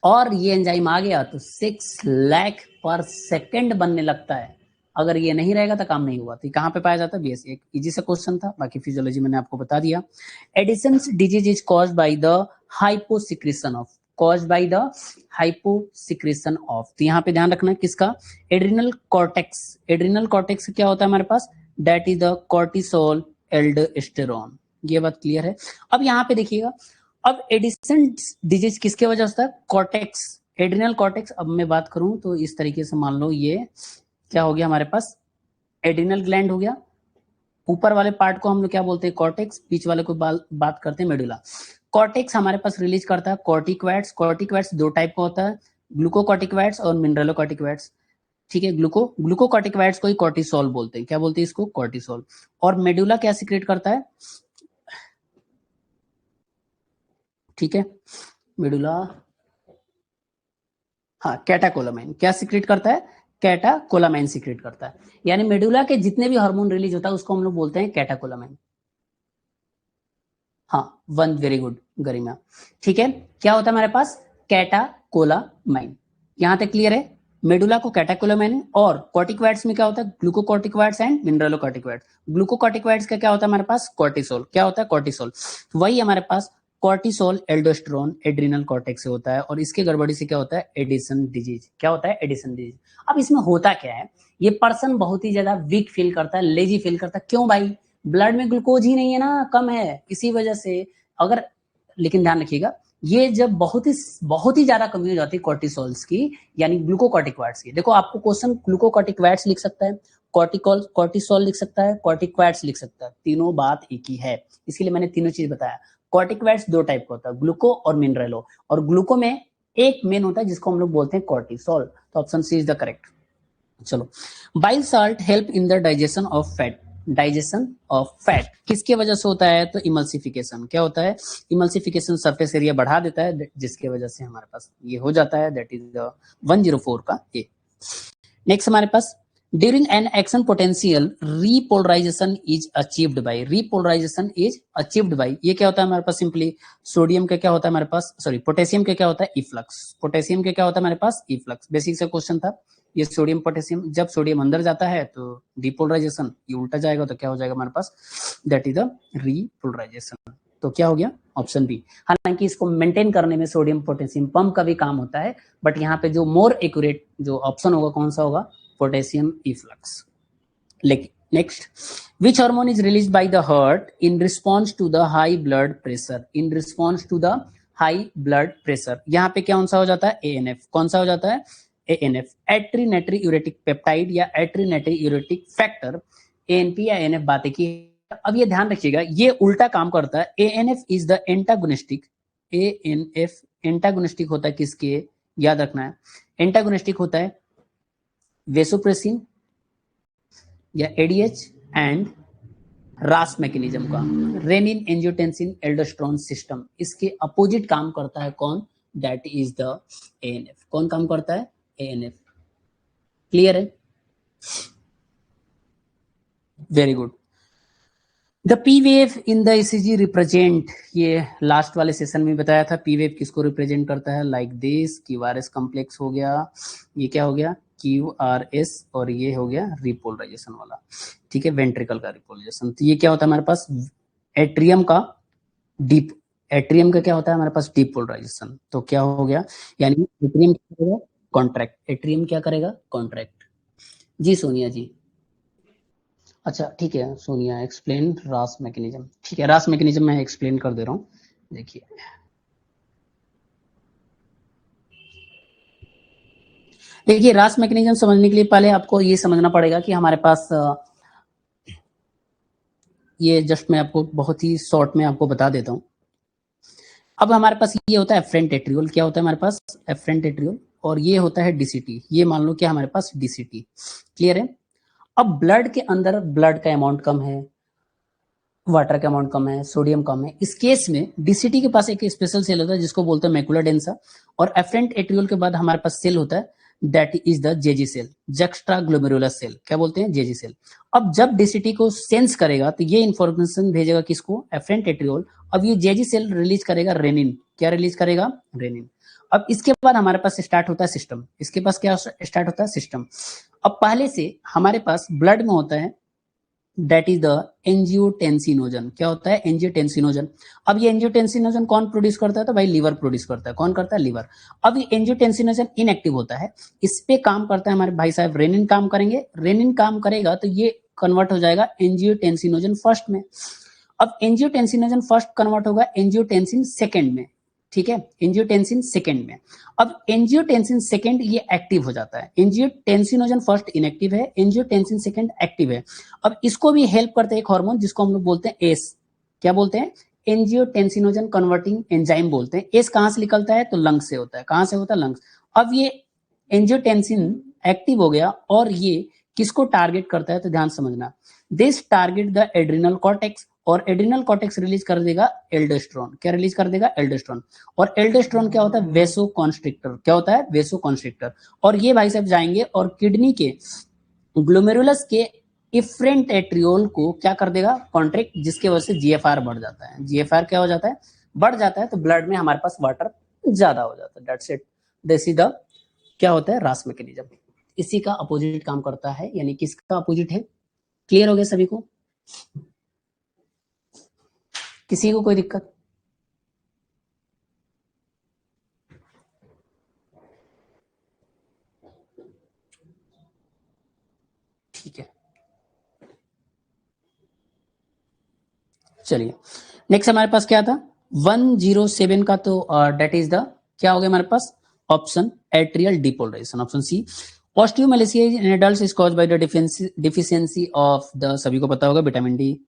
और ये एंजाइम आ गया तो 6 लाख पर सेकेंड बनने लगता है। अगर ये नहीं रहेगा तो काम नहीं हुआ। तो कहाँ पे पाया जाता है, BSc। एक इजी सा क्वेश्चन था, बाकी फिजियोलॉजी मैंने आपको बता दिया। Edison's disease is caused by the hyposecretion of, caused by the hyposecretion of. तो यहाँ पे ध्यान रखना है किसका, एड्रिनल कॉर्टेक्स। एड्रिनल कॉर्टेक्स क्या होता है हमारे पास, that is the cortisol aldosterone. ये बात क्लियर है। अब यहाँ पे देखिएगा, अब एडिसन डिजीज किसके वजह से होता है, कॉर्टेक्स, एड्रिनल कॉर्टेक्स। अब मैं बात करूं तो इस तरीके से मान लो ये क्या हो गया हमारे पास, एड्रिनल ग्लैंड हो गया। ऊपर वाले पार्ट को हम लोग क्या बोलते हैं, कॉर्टेक्स, बीच वाले को बात करते हैं मेडुला। कॉर्टेक्स हमारे पास रिलीज करता है कॉर्टिकॉइड्स। कॉर्टिकॉइड्स 2 टाइप का होता है, ग्लूकोकॉर्टिकॉइड्स और मिनरलोकॉर्टिकॉइड्स। ठीक है, ग्लूकोकॉर्टिकॉइड्स को ही कॉर्टिसोल बोलते हैं। क्या बोलते हैं इसको, कॉर्टिसोल। और मेडुला क्या सीक्रेट करता है, ठीक है, मेडुला, हाँ, कैटाकोलामाइन। क्या सीक्रेट करता है, कैटाकोलामाइन सीक्रेट करता है। यानी मेडुला के जितने भी हार्मोन रिलीज होता है उसको हम लोग बोलते हैं कैटाकोलामाइन। हाँ, वन, वेरी गुड गरिमा। ठीक है, क्या होता है हमारे पास, कैटाकोलामाइन। यहां तक क्लियर है। मेडुला को कैटाकोलामाइन, और कॉर्टिकॉइड्स में क्या होता है, ग्लूकोकॉर्टिकॉइड्स एंड मिनरलोकॉर्टिकॉइड्स। ग्लूकोकॉर्टिकॉइड्स का क्या होता है हमारे पास, कॉर्टिसोल। क्या होता है, कॉर्टिसोल। वही हमारे पास कॉर्टिसोल एल्डोस्टेरोन एड्रिनल कॉर्टेक्स से होता है, और इसके गड़बड़ी से क्या होता है, एडिसन डिजीज। क्या होता है, एडिसन डिजीज। अब इसमें होता क्या है, ये पर्सन बहुत ही ज्यादा वीक फील करता है, लेजी फील करता है। क्यों भाई, ब्लड में ग्लूकोज ही नहीं है ना, कम है, इसी वजह से। अगर, लेकिन ध्यान रखिएगा, ये जब बहुत ही ज्यादा कमी हो जाती है कॉर्टिसोल्स की, यानी ग्लूकोकॉर्टिकॉइड्स की। देखो आपको क्वेश्चन ग्लूकोकॉर्टिकॉइड्स लिख सकता है, कॉर्टिसोल लिख सकता है, कॉर्टिकॉइड्स लिख सकता है, तीनों बात एक ही है। इसके लिए मैंने तीनों चीज बताया। कॉर्टिकॉइड्स 2 टाइप का होता है, ग्लूको और मिनरलो, और ग्लूको में एक मेन होता है जिसको हम लोग बोलते हैं कॉर्टिसोल। तो option C is the correct. चलो, bile salt help in the digestion of fat. Digestion of fat किसके वजह से होता है, तो इमल्सिफिकेशन। क्या होता है, इमल्सिफिकेशन सरफेस एरिया बढ़ा देता है, जिसके वजह से हमारे पास ये हो जाता है, दैट इज द 104 का ए। नेक्स्ट हमारे पास, during an action potential repolarization is achieved by. Repolarization is achieved by, ये क्या होता है हमारे पास, सिंपली सोडियम का क्या होता है हमारे पास, सॉरी, पोटेशियम का क्या होता है, इफ्लक्स। पोटेशियम का क्या होता है हमारे पास, इफ्लक्स। बेसिक सा क्वेश्चन था ये, सोडियम पोटेशियम। जब सोडियम अंदर जाता है तो डीपोलराइजेशन, ये उल्टा जाएगा तो क्या हो जाएगा हमारे पास, दैट इज द रीपोलराइजेशन। तो क्या हो गया, ऑप्शन बी। हालांकि इसको मेंटेन करने में सोडियम पोटेशियम पंप का भी काम होता है, बट यहाँ पे जो मोर एक्यूरेट जो ऑप्शन होगा कौन सा होगा, potassium efflux. Next, which hormone is released by the heart in response to the high blood pressure? In response to the high blood pressure, यहाँ पे कौन सा हो जाता है? ANF। कौन सा हो जाता है? ANF, एट्रीनेट्रीयूरेटिक पेप्टाइड या एट्रीनेट्रीयूरेटिक फैक्टर, ANP या ANF बातें की। अब ये ध्यान रखिएगा, ये उल्टा काम करता है। ANF is the antagonistic, ANF antagonistic होता है किसके? याद रखना है, एंटागोनिस्टिक होता है वेसोप्रेसिन या ADH एंड रास मैकेनिज्म का, रेनिन एंजियोटेंसिन एल्डोस्टेरोन सिस्टम। इसके अपोजिट काम करता है कौन? That is the ANF। कौन काम करता है? ANF। क्लियर है? Very good. The P wave in the ECG represent, ये लास्ट वाले सेशन में बताया था, पी वेव किसको रिप्रेजेंट करता है? लाइक दिस, QRS कॉम्प्लेक्स हो गया, ये क्या हो गया? QRS, और ये हो गया रिपोलराइजेशन वाला, ठीक है, वेंट्रिकल का रिपोलराइजेशन। तो ये क्या होता है हमारे पास? एट्रियम का डीप, एट्रियम का क्या होता है हमारे पास? डीपोलराइजेशन। तो क्या हो गया? यानी एट्रियम क्या करेगा? कॉन्ट्रैक्ट। एट्रियम क्या करेगा? कॉन्ट्रैक्ट। जी सोनिया जी, अच्छा ठीक है सोनिया, एक्सप्लेन रास मैकेनिज्म। ठीक है, रास मैकेनिज्म मैं एक्सप्लेन कर दे रहा हूँ। देखिए देखिए, रास मैकेनिज्म समझने के लिए पहले आपको ये समझना पड़ेगा कि हमारे पास ये जस्ट मैं आपको बहुत ही शॉर्ट में आपको बता देता हूँ। अब हमारे पास ये होता है एफरेंट एट्रियोल। क्या होता है हमारे पास? Efferent arteriole. और ये होता है DCT। ये मान लो क्या हमारे पास? DCT। क्लियर है? अब ब्लड के अंदर ब्लड का अमाउंट कम है, वाटर का अमाउंट कम है, सोडियम कम है। इस केस में DCT के पास एक स्पेशल सेल होता है जिसको बोलते हैं मैकुला डेंसा, और एफरेंट एट्रियोल के बाद हमारे पास सेल होता है that is the JG cell, juxtaglomerular cell. क्या बोलते हैं? JG cell. अब जब DCT को सेंस करेगा तो ये इंफॉर्मेशन भेजेगा किसको? Afferent arteriole. अब ये JG सेल रिलीज करेगा रेनिन। क्या रिलीज करेगा? रेनिन। अब इसके बाद हमारे पास स्टार्ट होता है सिस्टम। इसके पास क्या स्टार्ट होता है? सिस्टम। अब पहले से हमारे पास ब्लड में होता है दैट इज द एंजियोटेंसिनोजन। क्या होता है? एंजियोटेंसिनोजन। अब ये एंजियोटेंसिनोजन कौन प्रोड्यूस करता है? तो भाई लीवर प्रोड्यूस करता है। कौन करता है? लीवर। अब ये एंजियोटेंसिनोजन इनएक्टिव होता है, इस पे काम करता है हमारे भाई साहब रेनिन। काम करेंगे, रेनिन काम करेगा तो ये कन्वर्ट हो जाएगा एंजियोटेंसिनोजन फर्स्ट में। अब एंजियोटेंसिनोजन फर्स्ट कन्वर्ट होगा एंजियोटेंसिन सेकंड में, ठीक है, एंजियोटेंसिन सेकंड में। अब एंजियोटेंसिन सेकंड ये एक्टिव हो जाता है। एंजियोटेंसिनोजन फर्स्ट इनएक्टिव है, एंजियोटेंसिन सेकंड एक्टिव है। अब इसको भी हेल्प करते हैं एक हार्मोन जिसको हम लोग बोलते हैं एस। क्या बोलते हैं? एंजियोटेंसिनोजन कन्वर्टिंग एंजाइम बोलते हैं। एस कहां से निकलता है? तो लंग्स से होता है। कहां से होता है? लंग्स। अब ये एंजियोटेंसिन एक्टिव हो गया और ये किसको टारगेट करता है? तो ध्यान समझना, this target the adrenal cortex, और एड्रिनल कॉर्टेक्स रिलीज कर देगा एल्डोस्टेरोन। क्या रिलीज कर देगा? एल्डोस्टेरोन। और एल्डोस्टेरोन क्या होता है? वेसो कॉन्स्ट्रिक्टर। क्या होता है? वेसो कॉन्स्ट्रिक्टर। और ये भाई साहब जाएंगे और किडनी के ग्लोमेरुलस के इफ्रेंट एट्रियोल को क्या कर देगा? कॉन्ट्रैक्ट, जिसके वजह से GFR बढ़ जाता है। GFR क्या हो जाता है? बढ़ जाता है। तो ब्लड में हमारे पास वाटर ज्यादा हो जाता है। That's it. This is the क्या होता है? रास मैकेनिज्म। इसी का अपोजिट काम करता है, यानी किसका अपोजिट है? क्लियर हो गया सभी को? किसी को कोई दिक्कत? ठीक है, चलिए नेक्स्ट हमारे पास क्या था? 107 का, तो डेट इज द क्या हो गया हमारे पास? Option atrial depolarization, option C. Osteomalacia in adults is caused by the deficiency of the, सभी को पता होगा, vitamin D.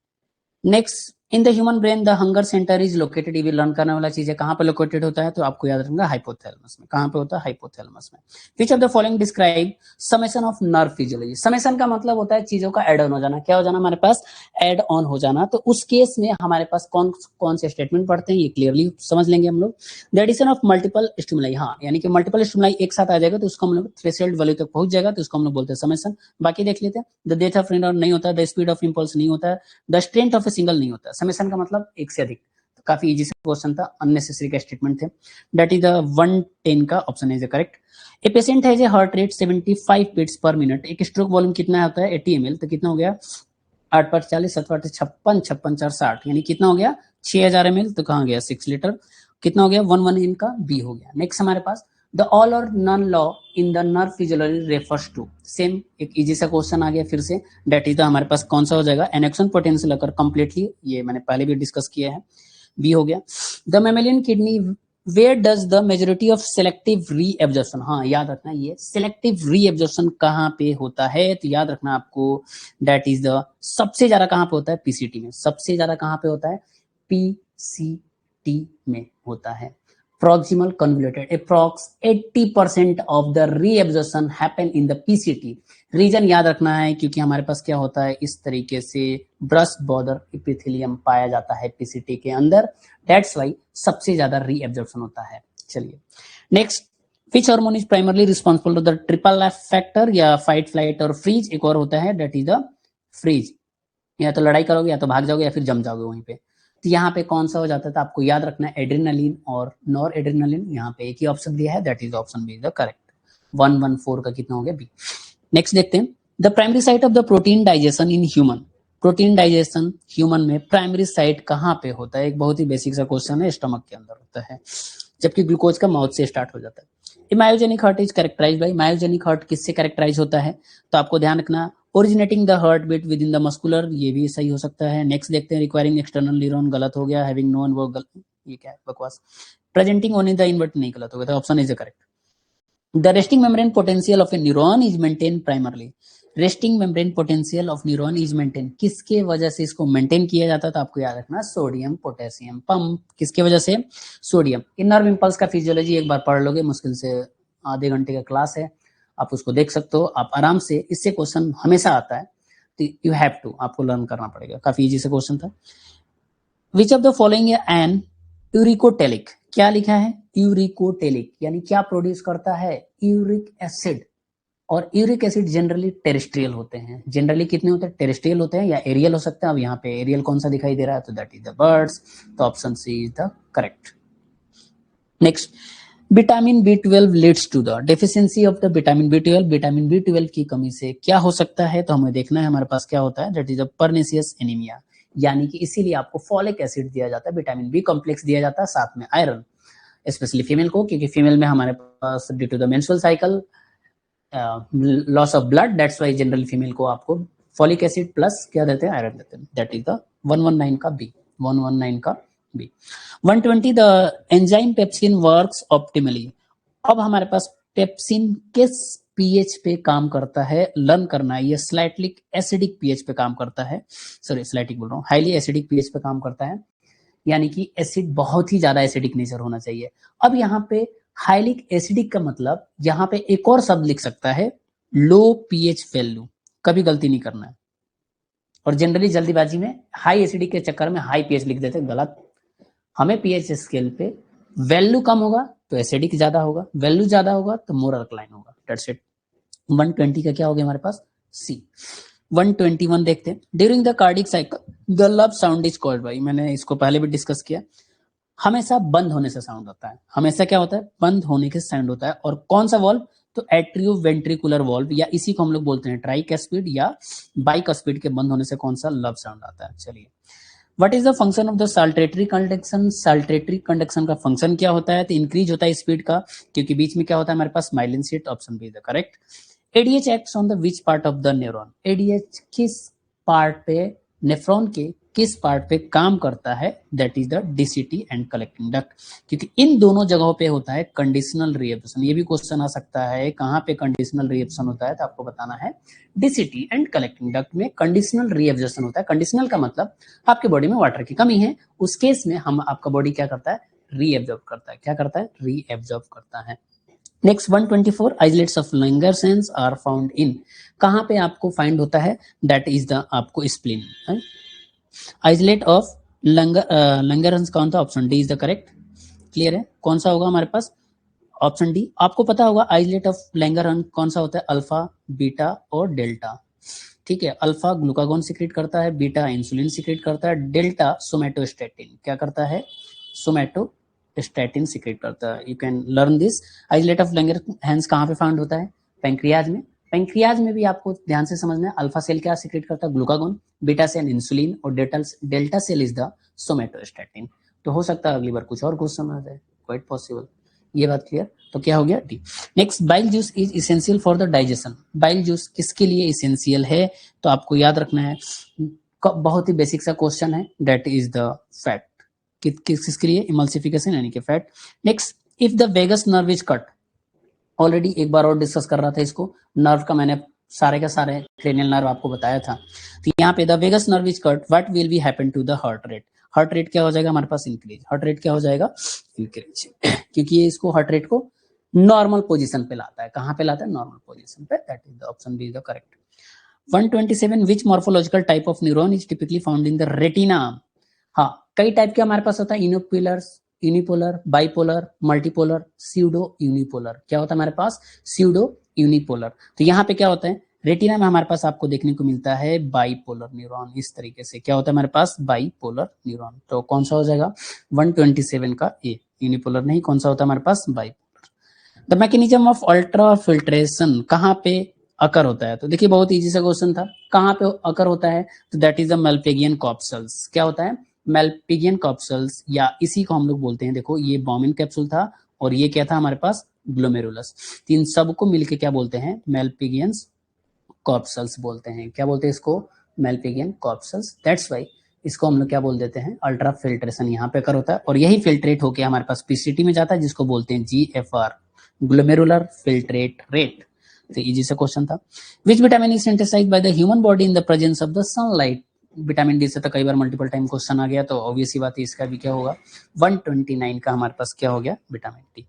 Next, in the human brain the hunger centre is located. ये भी लर्न करने वाला चीज है। कहां पे लोकेटेड होता है? तो आपको याद रखना, हाइपोथैलेमस में। कहां पे होता है? हाइपोथैलेमस में। विच of the following describe summation of nerve physiology. Summation का मतलब होता है चीजों का एड ऑन हो जाना। क्या हो जाना हमारे पास? एड ऑन हो जाना। तो उस केस में हमारे पास कौन कौन से स्टेटमेंट पढ़ते हैं ये क्लियरली समझ लेंगे हम लोग। The addition of multiple stimuli, हाँ, यानी कि मल्टीपल स्टिमुलाई एक साथ आ जाएगा तो उसको हम लोग थ्रेशोल्ड वैल्यू तक पहुंच जाएगा तो उसको हम लोग बोलते हैं समेशन। बाकी देख लेते हैं। द डेथ ऑफ न्यूरॉन नहीं होता, द स्पीड ऑफ इंपल्स नहीं होता है, the strength of a single नहीं होता। समेशन का मतलब एक से अधिक। तो काफी इजी से क्वेश्चन था, अननेसेसरी का स्टेटमेंट थे। दैट इज द 110 का option is correct. A patient has a heart rate 75 beats per minute. एक स्ट्रोक वॉल्यूम कितना होता है? 80 ml। तो कितना हो गया? 8 पर 40, 7 पर 56, 56 4 60, यानी कितना हो गया? 6000 ml। तो कहाँ गया? 6 लीटर। कितना हो गया? 1 1 इनका बी हो गया। नेक्स्ट हमारे पास the all or none law in the nerve physiology refers to, same एक इजी सा क्वेश्चन आ गया फिर से, दैट इज द हमारे पास कौन सा हो जाएगा, एनेक्सन पोटेंशियल अकर कंप्लीटली, ये मैंने पहले भी डिस्कस किया है, बी हो गया। The mammalian kidney where does the majority of selective reabsorption, हाँ याद रखना ये सेलेक्टिव रीएब्जॉर्प्शन कहाँ पे होता है, तो याद रखना आपको दैट इज द सबसे ज्यादा कहाँ पे होता है, पीसीटी में, सबसे ज्यादा कहाँ पे होता है, पीसीटी में होता है। proximal convoluted approx 80% of the reabsorption happen in the PCT। Reason याद रखना है क्योंकि हमारे पास क्या होता है, इस तरीके से ब्रस्ट बॉर्डर एपिथेलियम पाया जाता है पीसीटी के अंदर, दैट्स वाई सबसे ज्यादा रीएब्जॉर्प्शन होता है। चलिए next, which hormone is primarily responsible to the triple F factor, या फाइट फ्लाइट और फ्रीज, एक और होता है दैट इज द फ्रीज, या तो लड़ाई करोगे या तो भाग जाओगे या फिर जम जाओगे वहीं पे, तो यहाँ पे कौन सा हो जाता था, आपको याद रखना है एड्रेनालिन और नॉर एड्रेनालिन, यहाँ पे एक ही ऑप्शन दिया है that is option B the correct, 114 का कितना हो गया, बी। नेक्स्ट देखते हैं, the primary site of the protein digestion in human, protein digestion human में प्राइमरी साइट कहाँ पे होता है, एक बहुत ही बेसिक सा क्वेश्चन है, स्टमक के अंदर होता है, जबकि ग्लूकोज का माउथ से स्टार्ट हो जाता है। Myogenic heart is characterize by, myogenic heart किससे कैरेक्टराइज होता है, तो आपको ध्यान रखना originating the heart beat within the muscular, ये भी सही हो सकता है। नेक्स्ट देखते हैं, रिक्वायरिंग एक्सटर्नल न्यूरॉन, गलत हो गया, हैविंग नोन, वो ये क्या है बकवास, प्रेजेंटिंग ओनली द इनवर्ट नहीं, गलत हो गया, तो option is the correct. The resting membrane potential of A neuron is maintain primarily, resting membrane potential of neuron is maintain, किसके वजह से इसको मेंटेन किया जाता है, तो आपको याद रखना सोडियम पोटेशियम पंप, किसके वजह से, सोडियम। इन नर्व इंपल्स का फिजियोलॉजी एक बार पढ़ लोगे, मुश्किल से आधे घंटे का क्लास है, आप उसको देख सकते हो, आप आराम से, इससे क्वेश्चन हमेशा आता है, तो यू हैव टू, आपको लर्न करना पड़ेगा, काफी इजी से क्वेश्चन था। Which of the following an uricotelic, क्या लिखा है, यूरिकोटेलिक यानी क्या प्रोड्यूस करता है, यूरिक एसिड, और यूरिक एसिड जनरली टेरेस्ट्रियल होते हैं, जनरली कितने होते हैं, टेरेस्ट्रियल होते हैं या एरियल हो सकते हैं, अब यहाँ पे एरियल कौन सा दिखाई दे रहा है, तो दैट इज द बर्ड्स, तो option C is the correct. Next, vitamin B12 leads to the deficiency of the vitamin B12, vitamin B12 की कमी से क्या हो सकता है, तो हमें देखना है हमारे पास क्या होता है, that is the pernicious anaemia, यानी कि इसीलिए आपको फॉलिक एसिड दिया जाता है, विटामिन बी कॉम्प्लेक्स दिया जाता है, साथ में आयरन, स्पेशली फीमेल को, क्योंकि फीमेल में हमारे पास due to the menstrual cycle loss of blood, that's why generally female को आपको फॉलिक एसिड प्लस क्या देते हैं, आयरन देते हैं, दैट इज द 119 का बी, 119 का B. 120 the enzyme pepsin works optimally, अब हमारे पास पेप्सिन किस पीएच पे काम करता है, लर्न करना है, ये स्लाइटली एसिडिक पीएच पे काम करता है, सॉरी स्लाइटिक बोल रहा हूँ, हाईली एसिडिक पीएच पे काम करता है, यानी कि एसिड बहुत ही ज्यादा एसिडिक नेचर होना चाहिए। अब यहाँ पे हाईलिक एसिडिक का मतलब, यहाँ पे एक और शब्द लिख सकता है, लो पीएच वैल्यू, कभी गलती नहीं करना है, और जनरली जल्दीबाजी में हाई एसिडिक के चक्कर में हाई पीएच लिख देते हैं, गलत, हमें पीएच स्केल पे वैल्यू कम होगा तो एसिडिक ज्यादा होगा, वैल्यू ज्यादा होगा तो मोर अल्कलाइन होगा, दैट्स इट। 120 का क्या हो गया हमारे पास, सी। 121 देखते हैं, during the cardiac cycle the लब साउंड इज कॉल्ड बाय, मैंने इसको पहले भी डिस्कस किया, हमेशा बंद होने से साउंड होता है, हमेशा क्या होता है, बंद होने के साउंड होता है, और कौन सा वॉल्व, तो एट्रियो वेंट्रिकुलर वॉल्व, या इसी को हम लोग बोलते हैं ट्राइकस्पिड या बाइकस्पिड के बंद होने से कौन सा लब साउंड आता है। चलिए, what is the function of the saltatory conduction, saltatory conduction का फंक्शन क्या होता है, तो इंक्रीज होता है स्पीड का, क्योंकि बीच में क्या होता है हमारे पास myelin sheet, option B the correct. ADH acts on the which part of the neuron, ADH किस पार्ट पे, नेफ्रॉन के किस पार्ट पे काम करता है, that is the DCT and collecting duct, क्योंकि इन दोनों जगहों पे होता है कंडीशनल रिएब्जॉर्प्शन, ये भी क्वेश्चन आ सकता है, कहाँ पे कंडीशनल रिएब्जॉर्प्शन होता है, तो आपको बताना है डीसीटी एंड कलेक्टिंग डक्ट में कंडीशनल रिएब्जॉर्प्शन होता है। कंडीशनल का मतलब आपके बॉडी में वाटर की कमी है, उस केस में हम आपका बॉडी क्या करता है, रीएब्जॉर्ब करता है, क्या करता है, रीएब्जॉर्ब करता है। Next 124 isolates of Langerhans are found in, कहाँ पे आपको फाइंड होता है, दैट इज द आपको स्प्लीन, आइसोलेट ऑफ लैंगरहैंस कौन था, option D is the correct, clear है, कौन सा होगा हमारे पास, ऑप्शन डी। आपको पता होगा आइसोलेट ऑफ लैंगरहैंस कौन सा होता है, अल्फा बीटा और डेल्टा, ठीक है, अल्फा ग्लूकागोन सिक्रेट करता है, बीटा इंसुलिन सिक्रेट करता है, डेल्टा सोमेटोस्टैटिन क्या करता है, सोमेटोस्टैटिन सिक्रेट करता है, you can learn this. Isolate of Langerhans कहाँ पे फाउंड होता है, पैंक्रियाज में, पैंक्रियाज में भी आपको ध्यान से समझना है, अल्फा सेल क्या सिक्रेट करता है, ग्लूकागोन, बीटा सेल इंसुलिन, और delta cell is the somatostatin. तो हो सकता है अगली बार कुछ और क्वेश्चन आ जाए, क्वाइट पॉसिबल। ये बात क्लियर? तो क्या हो गया? D. Next, bile juice is essential for the digestion. Bile juice किसके लिए इसेंशियल है? तो आपको याद रखना है, बहुत ही बेसिक सा क्वेश्चन है, दैट इज द फैट। किसके लिए? इमल्सिफिकेशन यानी कि fat. Next, if the vagus nerve is cut, already एक बार और डिस्कस कर रहा था इसको, नर्व का मैंने सारे का सारे क्रेनियल नर्व आपको बताया था। तो यहाँ पे the vagus nerve is cut, what will be happen to the heart rate? Heart rate क्या हो जाएगा हमारे पास? इंक्रीज। हार्ट रेट क्या हो जाएगा? इंक्रीज। क्योंकि ये इसको हार्ट रेट को नॉर्मल पोजीशन पे लाता है। कहाँ पे लाता है? नॉर्मल पोजीशन पे। That is the option B is the correct. 127, which morphological type of neuron is typically found in the retina? हाँ, कई टाइप के हमारे पास होता है, apolar, unipolar, bipolar, multipolar, pseudo unipolar. क्या होता है हमारे पास? Pseudo unipolar. तो यहाँ पे क्या होता है? रेटिना में हमारे पास आपको देखने को मिलता है बाइपोलर न्यूरॉन। इस तरीके से क्या होता है हमारे पास? Bipolar neuron. तो कौन सा हो जाएगा? 127 का ए। यूनिपोलर नहीं, कौन सा होता है हमारे पास? Bipolar. The mechanism of ultra filtration कहाँ पे अकर होता है? तो देखिए बहुत इजी सा क्वेश्चन था, कहाँ पे अकर होता है? तो दैट इज द मेल्पिगियन कॉप्सल्स। क्या होता है? मेल्पिगियन कॉप्सल्स, या इसी को हम लोग बोलते हैं, देखो ये बॉमिन कैप्सूल था और ये क्या था हमारे पास? ग्लोमेरुलस। इन सबको मिलके क्या बोलते हैं? मेल्पिगियंस कॉप्सल्स बोलते हैं। क्या बोलते हैं इसको? मेल्पिगियन कॉप्सल्स। दैट्स वाई इसको हम लोग क्या बोल देते हैं? अल्ट्रा फिल्ट्रेशन यहाँ पे कर होता है, और यही फिल्ट्रेट होके हमारे पास पीसीटी में जाता है, जिसको बोलते हैं जीएफआर, ग्लोमेरुलर फिल्ट्रेट रेट। तो इजी सा क्वेश्चन था। Which vitamin is synthesised by the human body in the presence of the sunlight? Vitamin D से तो कई बार मल्टीपल टाइम क्वेश्चन आ गया, तो ऑब्वियस ही बात है इसका भी क्या होगा? 129 का हमारे पास क्या हो गया? Vitamin D.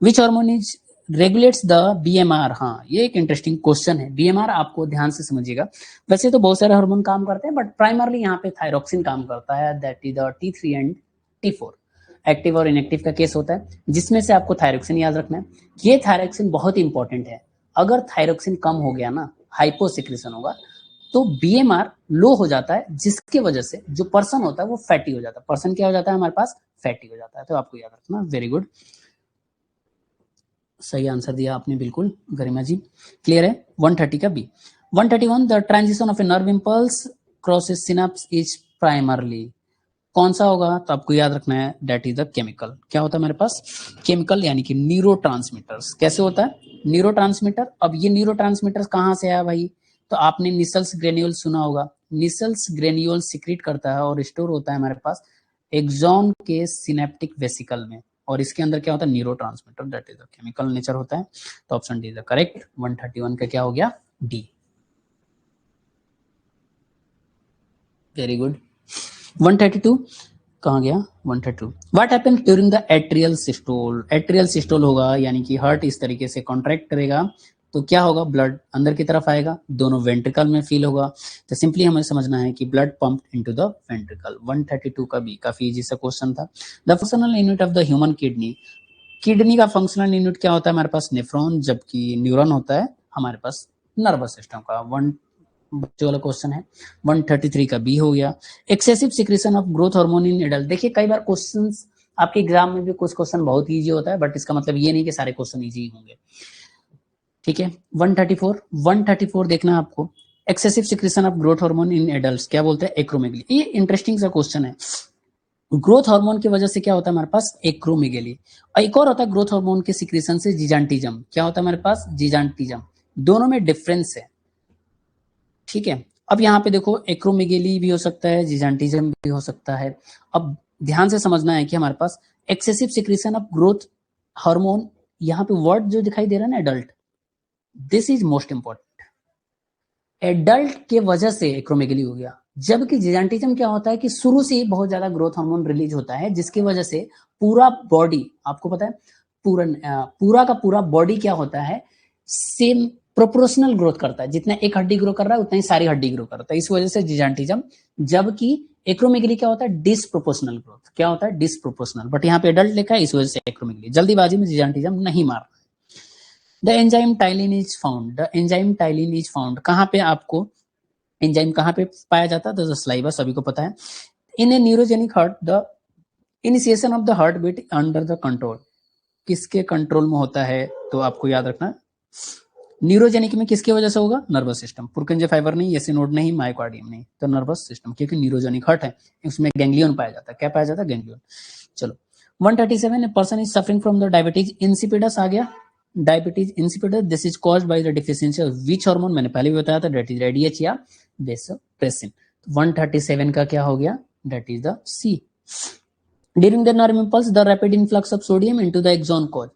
Which hormone is regulates the BMR? हाँ, ये एक इंटरेस्टिंग क्वेश्चन है। बीएमआर आपको ध्यान से समझिएगा, वैसे तो बहुत सारे हार्मोन काम करते हैं, बट प्राइमरली यहाँ पे थायरोक्सिन काम करता है, that is the T3 and T4। Active और इनएक्टिव का केस होता है, जिसमें से आपको थायरोक्सिन याद रखना है। ये थायरोक्सिन बहुत इंपॉर्टेंट है। अगर थायरोक्सिन कम हो गया ना, हाइपोसिक्रेशन होगा, तो बीएमआर लो हो जाता है, जिसकी वजह से जो पर्सन होता है वो फैटी हो जाता है। पर्सन क्या हो जाता है हमारे पास? फैटी हो जाता है। तो आपको याद रखना। वेरी गुड, सही आंसर दिया आपने, बिल्कुल गरिमा जी, क्लियर है। 130 का B. 131, the transition of a nerve impulse crosses synapse is primarily, कौन सा होगा? तो आपको याद रखना है, दैट इज द केमिकल। क्या होता है हमारे पास? केमिकल, यानी कि न्यूरोट्रांसमीटर्स। कैसे होता है? न्यूरोट्रांसमीटर। अब ये न्यूरोट्रांसमीटर्स कहाँ से आया भाई? तो आपने निसल्स ग्रेन्यूल सुना होगा। निसल्स ग्रेन्यूल सिक्रीट करता है और स्टोर होता है हमारे पास एक्सॉन के सिनेप्टिक वेसिकल में, और इसके अंदर क्या होता है? Neurotransmitter, that is the chemical nature होता है। तो option D is the correct. 131 का क्या हो गया? डी। Very good. 132 कहाँ गया? 132, what happens during the atrial systole? Atrial systole होगा, यानी कि हार्ट इस तरीके से कॉन्ट्रैक्ट करेगा, तो क्या होगा? ब्लड अंदर की तरफ आएगा, दोनों वेंट्रिकल में फील होगा। तो सिंपली हमें समझना है कि blood pump into the ventricle. 132 का भी काफी इजी सा क्वेश्चन था। The functional unit of the human kidney, kidney का फंक्शनल यूनिट क्या होता है हमारे पास? नेफ्रॉन, जबकि न्यूरॉन होता है हमारे पास नर्वस सिस्टम का। बच्चों वाला क्वेश्चन है। 133 का बी हो गया। Excessive secretion of growth hormone in adult. देखिए कई बार क्वेश्चंस आपके एग्जाम में भी कुछ क्वेश्चन बहुत इजी होता है, बट इसका मतलब ये नहीं कि सारे क्वेश्चन इजी होंगे, ठीक है। 134 देखना आपको, excessive secretion of growth hormone in adults क्या बोलते हैं? एक्रोमेगली। ये इंटरेस्टिंग सा क्वेश्चन है। ग्रोथ हार्मोन की वजह से क्या होता है हमारे पास? एक्रोमेगली। और एक और होता है ग्रोथ हार्मोन के सिक्रेशन से जिजांटिज्म। क्या होता है हमारे पास? जिजांटिज्म। दोनों में डिफरेंस है, ठीक है। अब यहाँ पे देखो, एक्रोमेगेली भी हो सकता है, जिजांटिज्म भी हो सकता है। अब ध्यान से समझना है कि हमारे पास excessive secretion of growth hormone, यहाँ पे वर्ड जो दिखाई दे रहा है ना, adult, this is most important. Adult के वजह से एक्रोमेगेली हो गया, जबकि जिजांटिज्म क्या होता है कि शुरू से ही बहुत ज्यादा ग्रोथ हार्मोन रिलीज होता है, जिसकी वजह से पूरा बॉडी, आपको पता है पूरा का पूरा बॉडी क्या होता है? सेम प्रोपोर्शनल ग्रोथ करता है। जितना एक हड्डी ग्रो कर रहा है उतना ही सारी हड्डी ग्रो करता है, इस वजह से जिजांटिज्म। जबकि एक्रोमेगेली क्या होता है? डिसप्रोपोर्शनल ग्रोथ। क्या होता है? डिसप्रोपोर्शनल। बट यहाँ पे एडल्ट लिखा है, इस वजह से एक्रोमेगेली। जल्दीबाजी में जिजांटिज्म नहीं मारना। The enzyme ptyalin is found. The enzyme ptyalin is found कहाँ पे? आपको एंजाइम कहाँ पे पाया जाता है? द सलाइवा, सभी को पता है। In a neurogenic heart, the initiation of the heart beat under the control, किसके कंट्रोल में होता है? तो आपको याद रखना, न्यूरोजेनिक में किसकी वजह से होगा? Nervous system. पुरकिंजे फाइबर नहीं, एसी नोड नहीं, मायोकार्डियम नहीं, तो नर्वस सिस्टम, क्योंकि न्यूरोजेनिक हार्ट है, उसमें गैंग्लियन पाया जाता है। क्या पाया जाता है? गैंग्लियन। चलो 137 person is suffering from the diabetes insipidus आ गया, diabetes insipidus, this is caused by the deficiency of which hormone, मैंने पहले भी बताया था, दैट इज रेडिएच या वेसोप्रेसिन। 137 का क्या हो गया, that is the C. During the nerve impulse the rapid influx of sodium into the axon cause,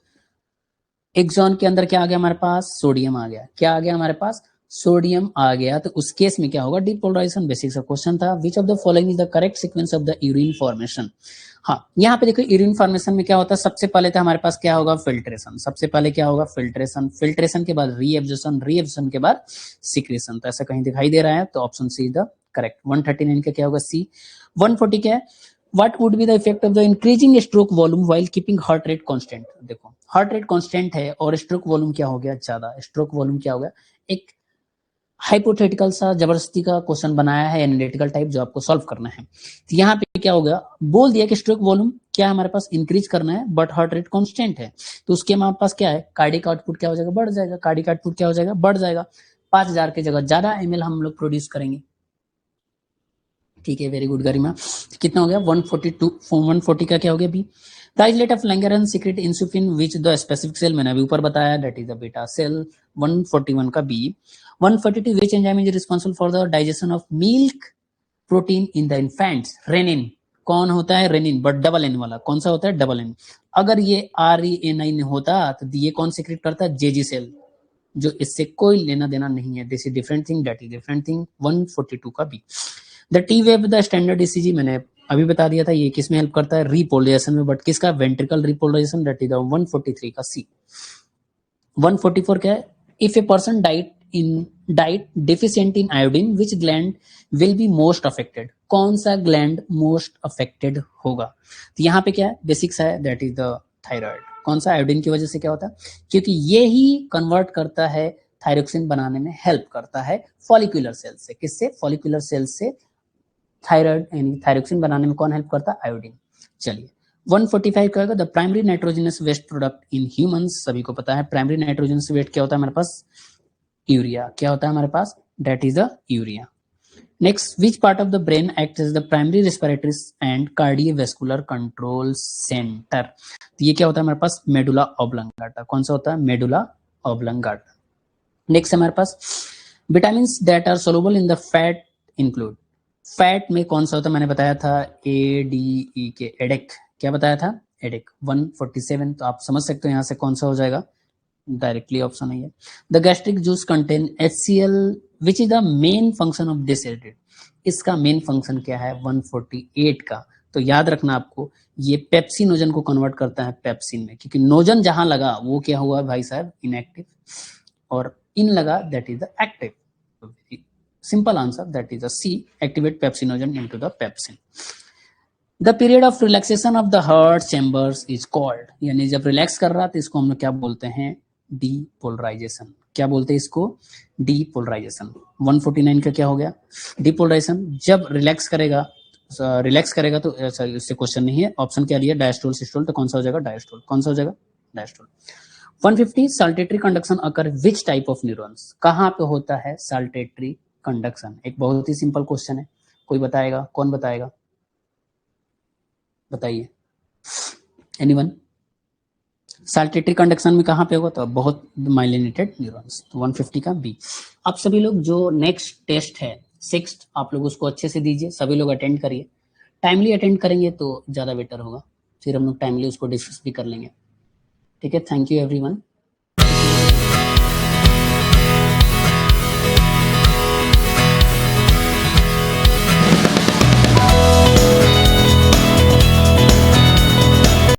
axon के अंदर क्या आ गया हमारे पास, सोडियम आ गया, क्या आ गया हमारे पास, सोडियम आ गया, तो उस केस में क्या होगा, डीपोलराइजेशन। बेसिक सा क्वेश्चन था, which of the following is the correct sequence of the urine formation. हाँ, यहाँ पे देखो यूरिन फॉर्मेशन में क्या होता है, सबसे पहले तो हमारे पास क्या होगा, फिल्ट्रेशन, सबसे पहले क्या होगा, फिल्ट्रेशन, फिल्ट्रेशन के बाद रीएब्जॉर्प्शन, रीएब्जॉर्प्शन के बाद सिक्रेशन, तो ऐसा कहीं दिखाई दे रहा है, तो option C is the correct. 139 का क्या होगा, सी। 140 क्या है, What would be the effect of the increasing stroke volume while keeping heart rate constant? देखो हार्ट रेट कांस्टेंट है और स्ट्रोक वॉल्यूम क्या हो गया, ज्यादा, स्ट्रोक वॉल्यूम क्या हो गया, एक हाइपोथेटिकल सा जबरदस्ती का क्वेश्चन बनाया है एनालिटिकल टाइप, जो आपको सॉल्व करना है। तो यहाँ पे क्या होगा, बोल दिया कि स्ट्रोक वॉल्यूम क्या हमारे पास इंक्रीज करना है, बट हार्ट रेट कांस्टेंट है, तो उसके हमारे पास क्या है, कार्डिक आउटपुट क्या हो जाएगा, बढ़ जाएगा, कार्डिक आउटपुट क्या हो जाएगा, बढ़ जाएगा, 5000 की जगह ज्यादा एमएल हम लोग प्रोड्यूस करेंगे। ठीक है, वेरी गुड गरिमा। कितना हो गया, 142, 140 का क्या हो गया, B. The isolate of Langerhans secrete insulin which the specific cell, मैंने अभी ऊपर बताया, that is the beta cell. 141 का B. 142 which enzyme is responsible for the digestion of milk protein in the infants, rennin, कौन होता है, रेनिन, बट डबल एन वाला, कौन सा होता है, डबल एन। अगर ये RENI होता तो ये कौन सीक्रेट करता है, जेजी सेल, जो इससे कोई लेना देना नहीं है, this is different thing, that is different thing. 142 का B. The T wave the standard ECG, मैंने अभी बता दिया था, ये किस में हेल्प करता है, रीपोलराइजेशन में, बट किसका, ventricle repolarisation, that is the 143 का सी। 144 क्या है, if a person diet deficient in iodine which gland will be most affected, कौन सा ग्लैंड मोस्ट अफेक्टेड होगा, तो यहाँ पे क्या है, बेसिक्स है, दैट इज द थायराइड। कौन सा, आयोडीन की वजह से क्या होता है, क्योंकि ये ही कन्वर्ट करता है, थायरोक्सिन बनाने में हेल्प करता है फॉलिकुलर सेल से, किससे, फॉलिकुलर सेल से थायराइड यानी थायरोक्सिन बनाने में कौन हेल्प करता है, आयोडीन। चलिए 145 का the primary nitrogenous waste product in humans, सभी को पता है प्राइमरी नाइट्रोजनस वेस्ट क्या होता है हमारे पास, यूरिया, क्या होता है हमारे पास, that is the urea. Next, which part of the brain act as the primary respiratory and cardiovascular control centre, तो ये क्या होता है हमारे पास, मेडुला ऑब्लंगाटा, कौन सा होता है, मेडुला ऑब्लंगाटा। नेक्स्ट हमारे पास vitamin that are soluble in the fat include, fat में कौन सा होता है, मैंने बताया था ADE के, एडेक, क्या बताया था, एडेक। 147, तो आप समझ सकते हो यहाँ से कौन सा हो जाएगा, डायरेक्टली ऑप्शन है। The gastric juice contain HCl which is the main function of this acid, इसका मेन फंक्शन क्या है, 148 का, तो याद रखना आपको, ये पेप्सिनोजन को कन्वर्ट करता है पेप्सिन में, क्योंकि नोजन जहां लगा वो क्या हुआ भाई साहब, इनएक्टिव, और इन लगा, that is the active. Simple answer, that is the C, activate pepsinogen into the pepsin. The period of relaxation of the heart chambers is called, यानी जब रिलैक्स कर रहा तो इसको हम लोग क्या बोलते हैं, डीपोलराइजेशन, क्या बोलते हैं इसको, डीपोलराइजेशन। 149 का क्या हो गया, डीपोलराइजेशन, जब रिलैक्स करेगा, रिलैक्स करेगा तो इससे क्वेश्चन नहीं है, ऑप्शन क्या दिया, डायस्टोल सिस्टोल, तो कौन सा हो जाएगा, डायस्टोल, कौन सा हो जाएगा, diastole. 150 saltatory conduction occur which type of neurons, कहाँ पे होता है साल्टेटरी कंडक्शन, एक बहुत ही सिंपल क्वेश्चन है, कोई बताएगा, कौन बताएगा, बताइए, एनीवन, साल्टेटरी कंडक्शन में कहाँ पे होगा, तो बहुत माइलिनेटेड न्यूरॉन्स, तो 150 का बी। आप सभी लोग जो नेक्स्ट टेस्ट है 6th, आप लोग उसको अच्छे से दीजिए, सभी लोग अटेंड करिए, टाइमली अटेंड करेंगे तो ज़्यादा बेटर होगा, फिर हम लोग टाइमली उसको डिस्कस भी कर लेंगे। ठीक है, थैंक यू एवरीवन।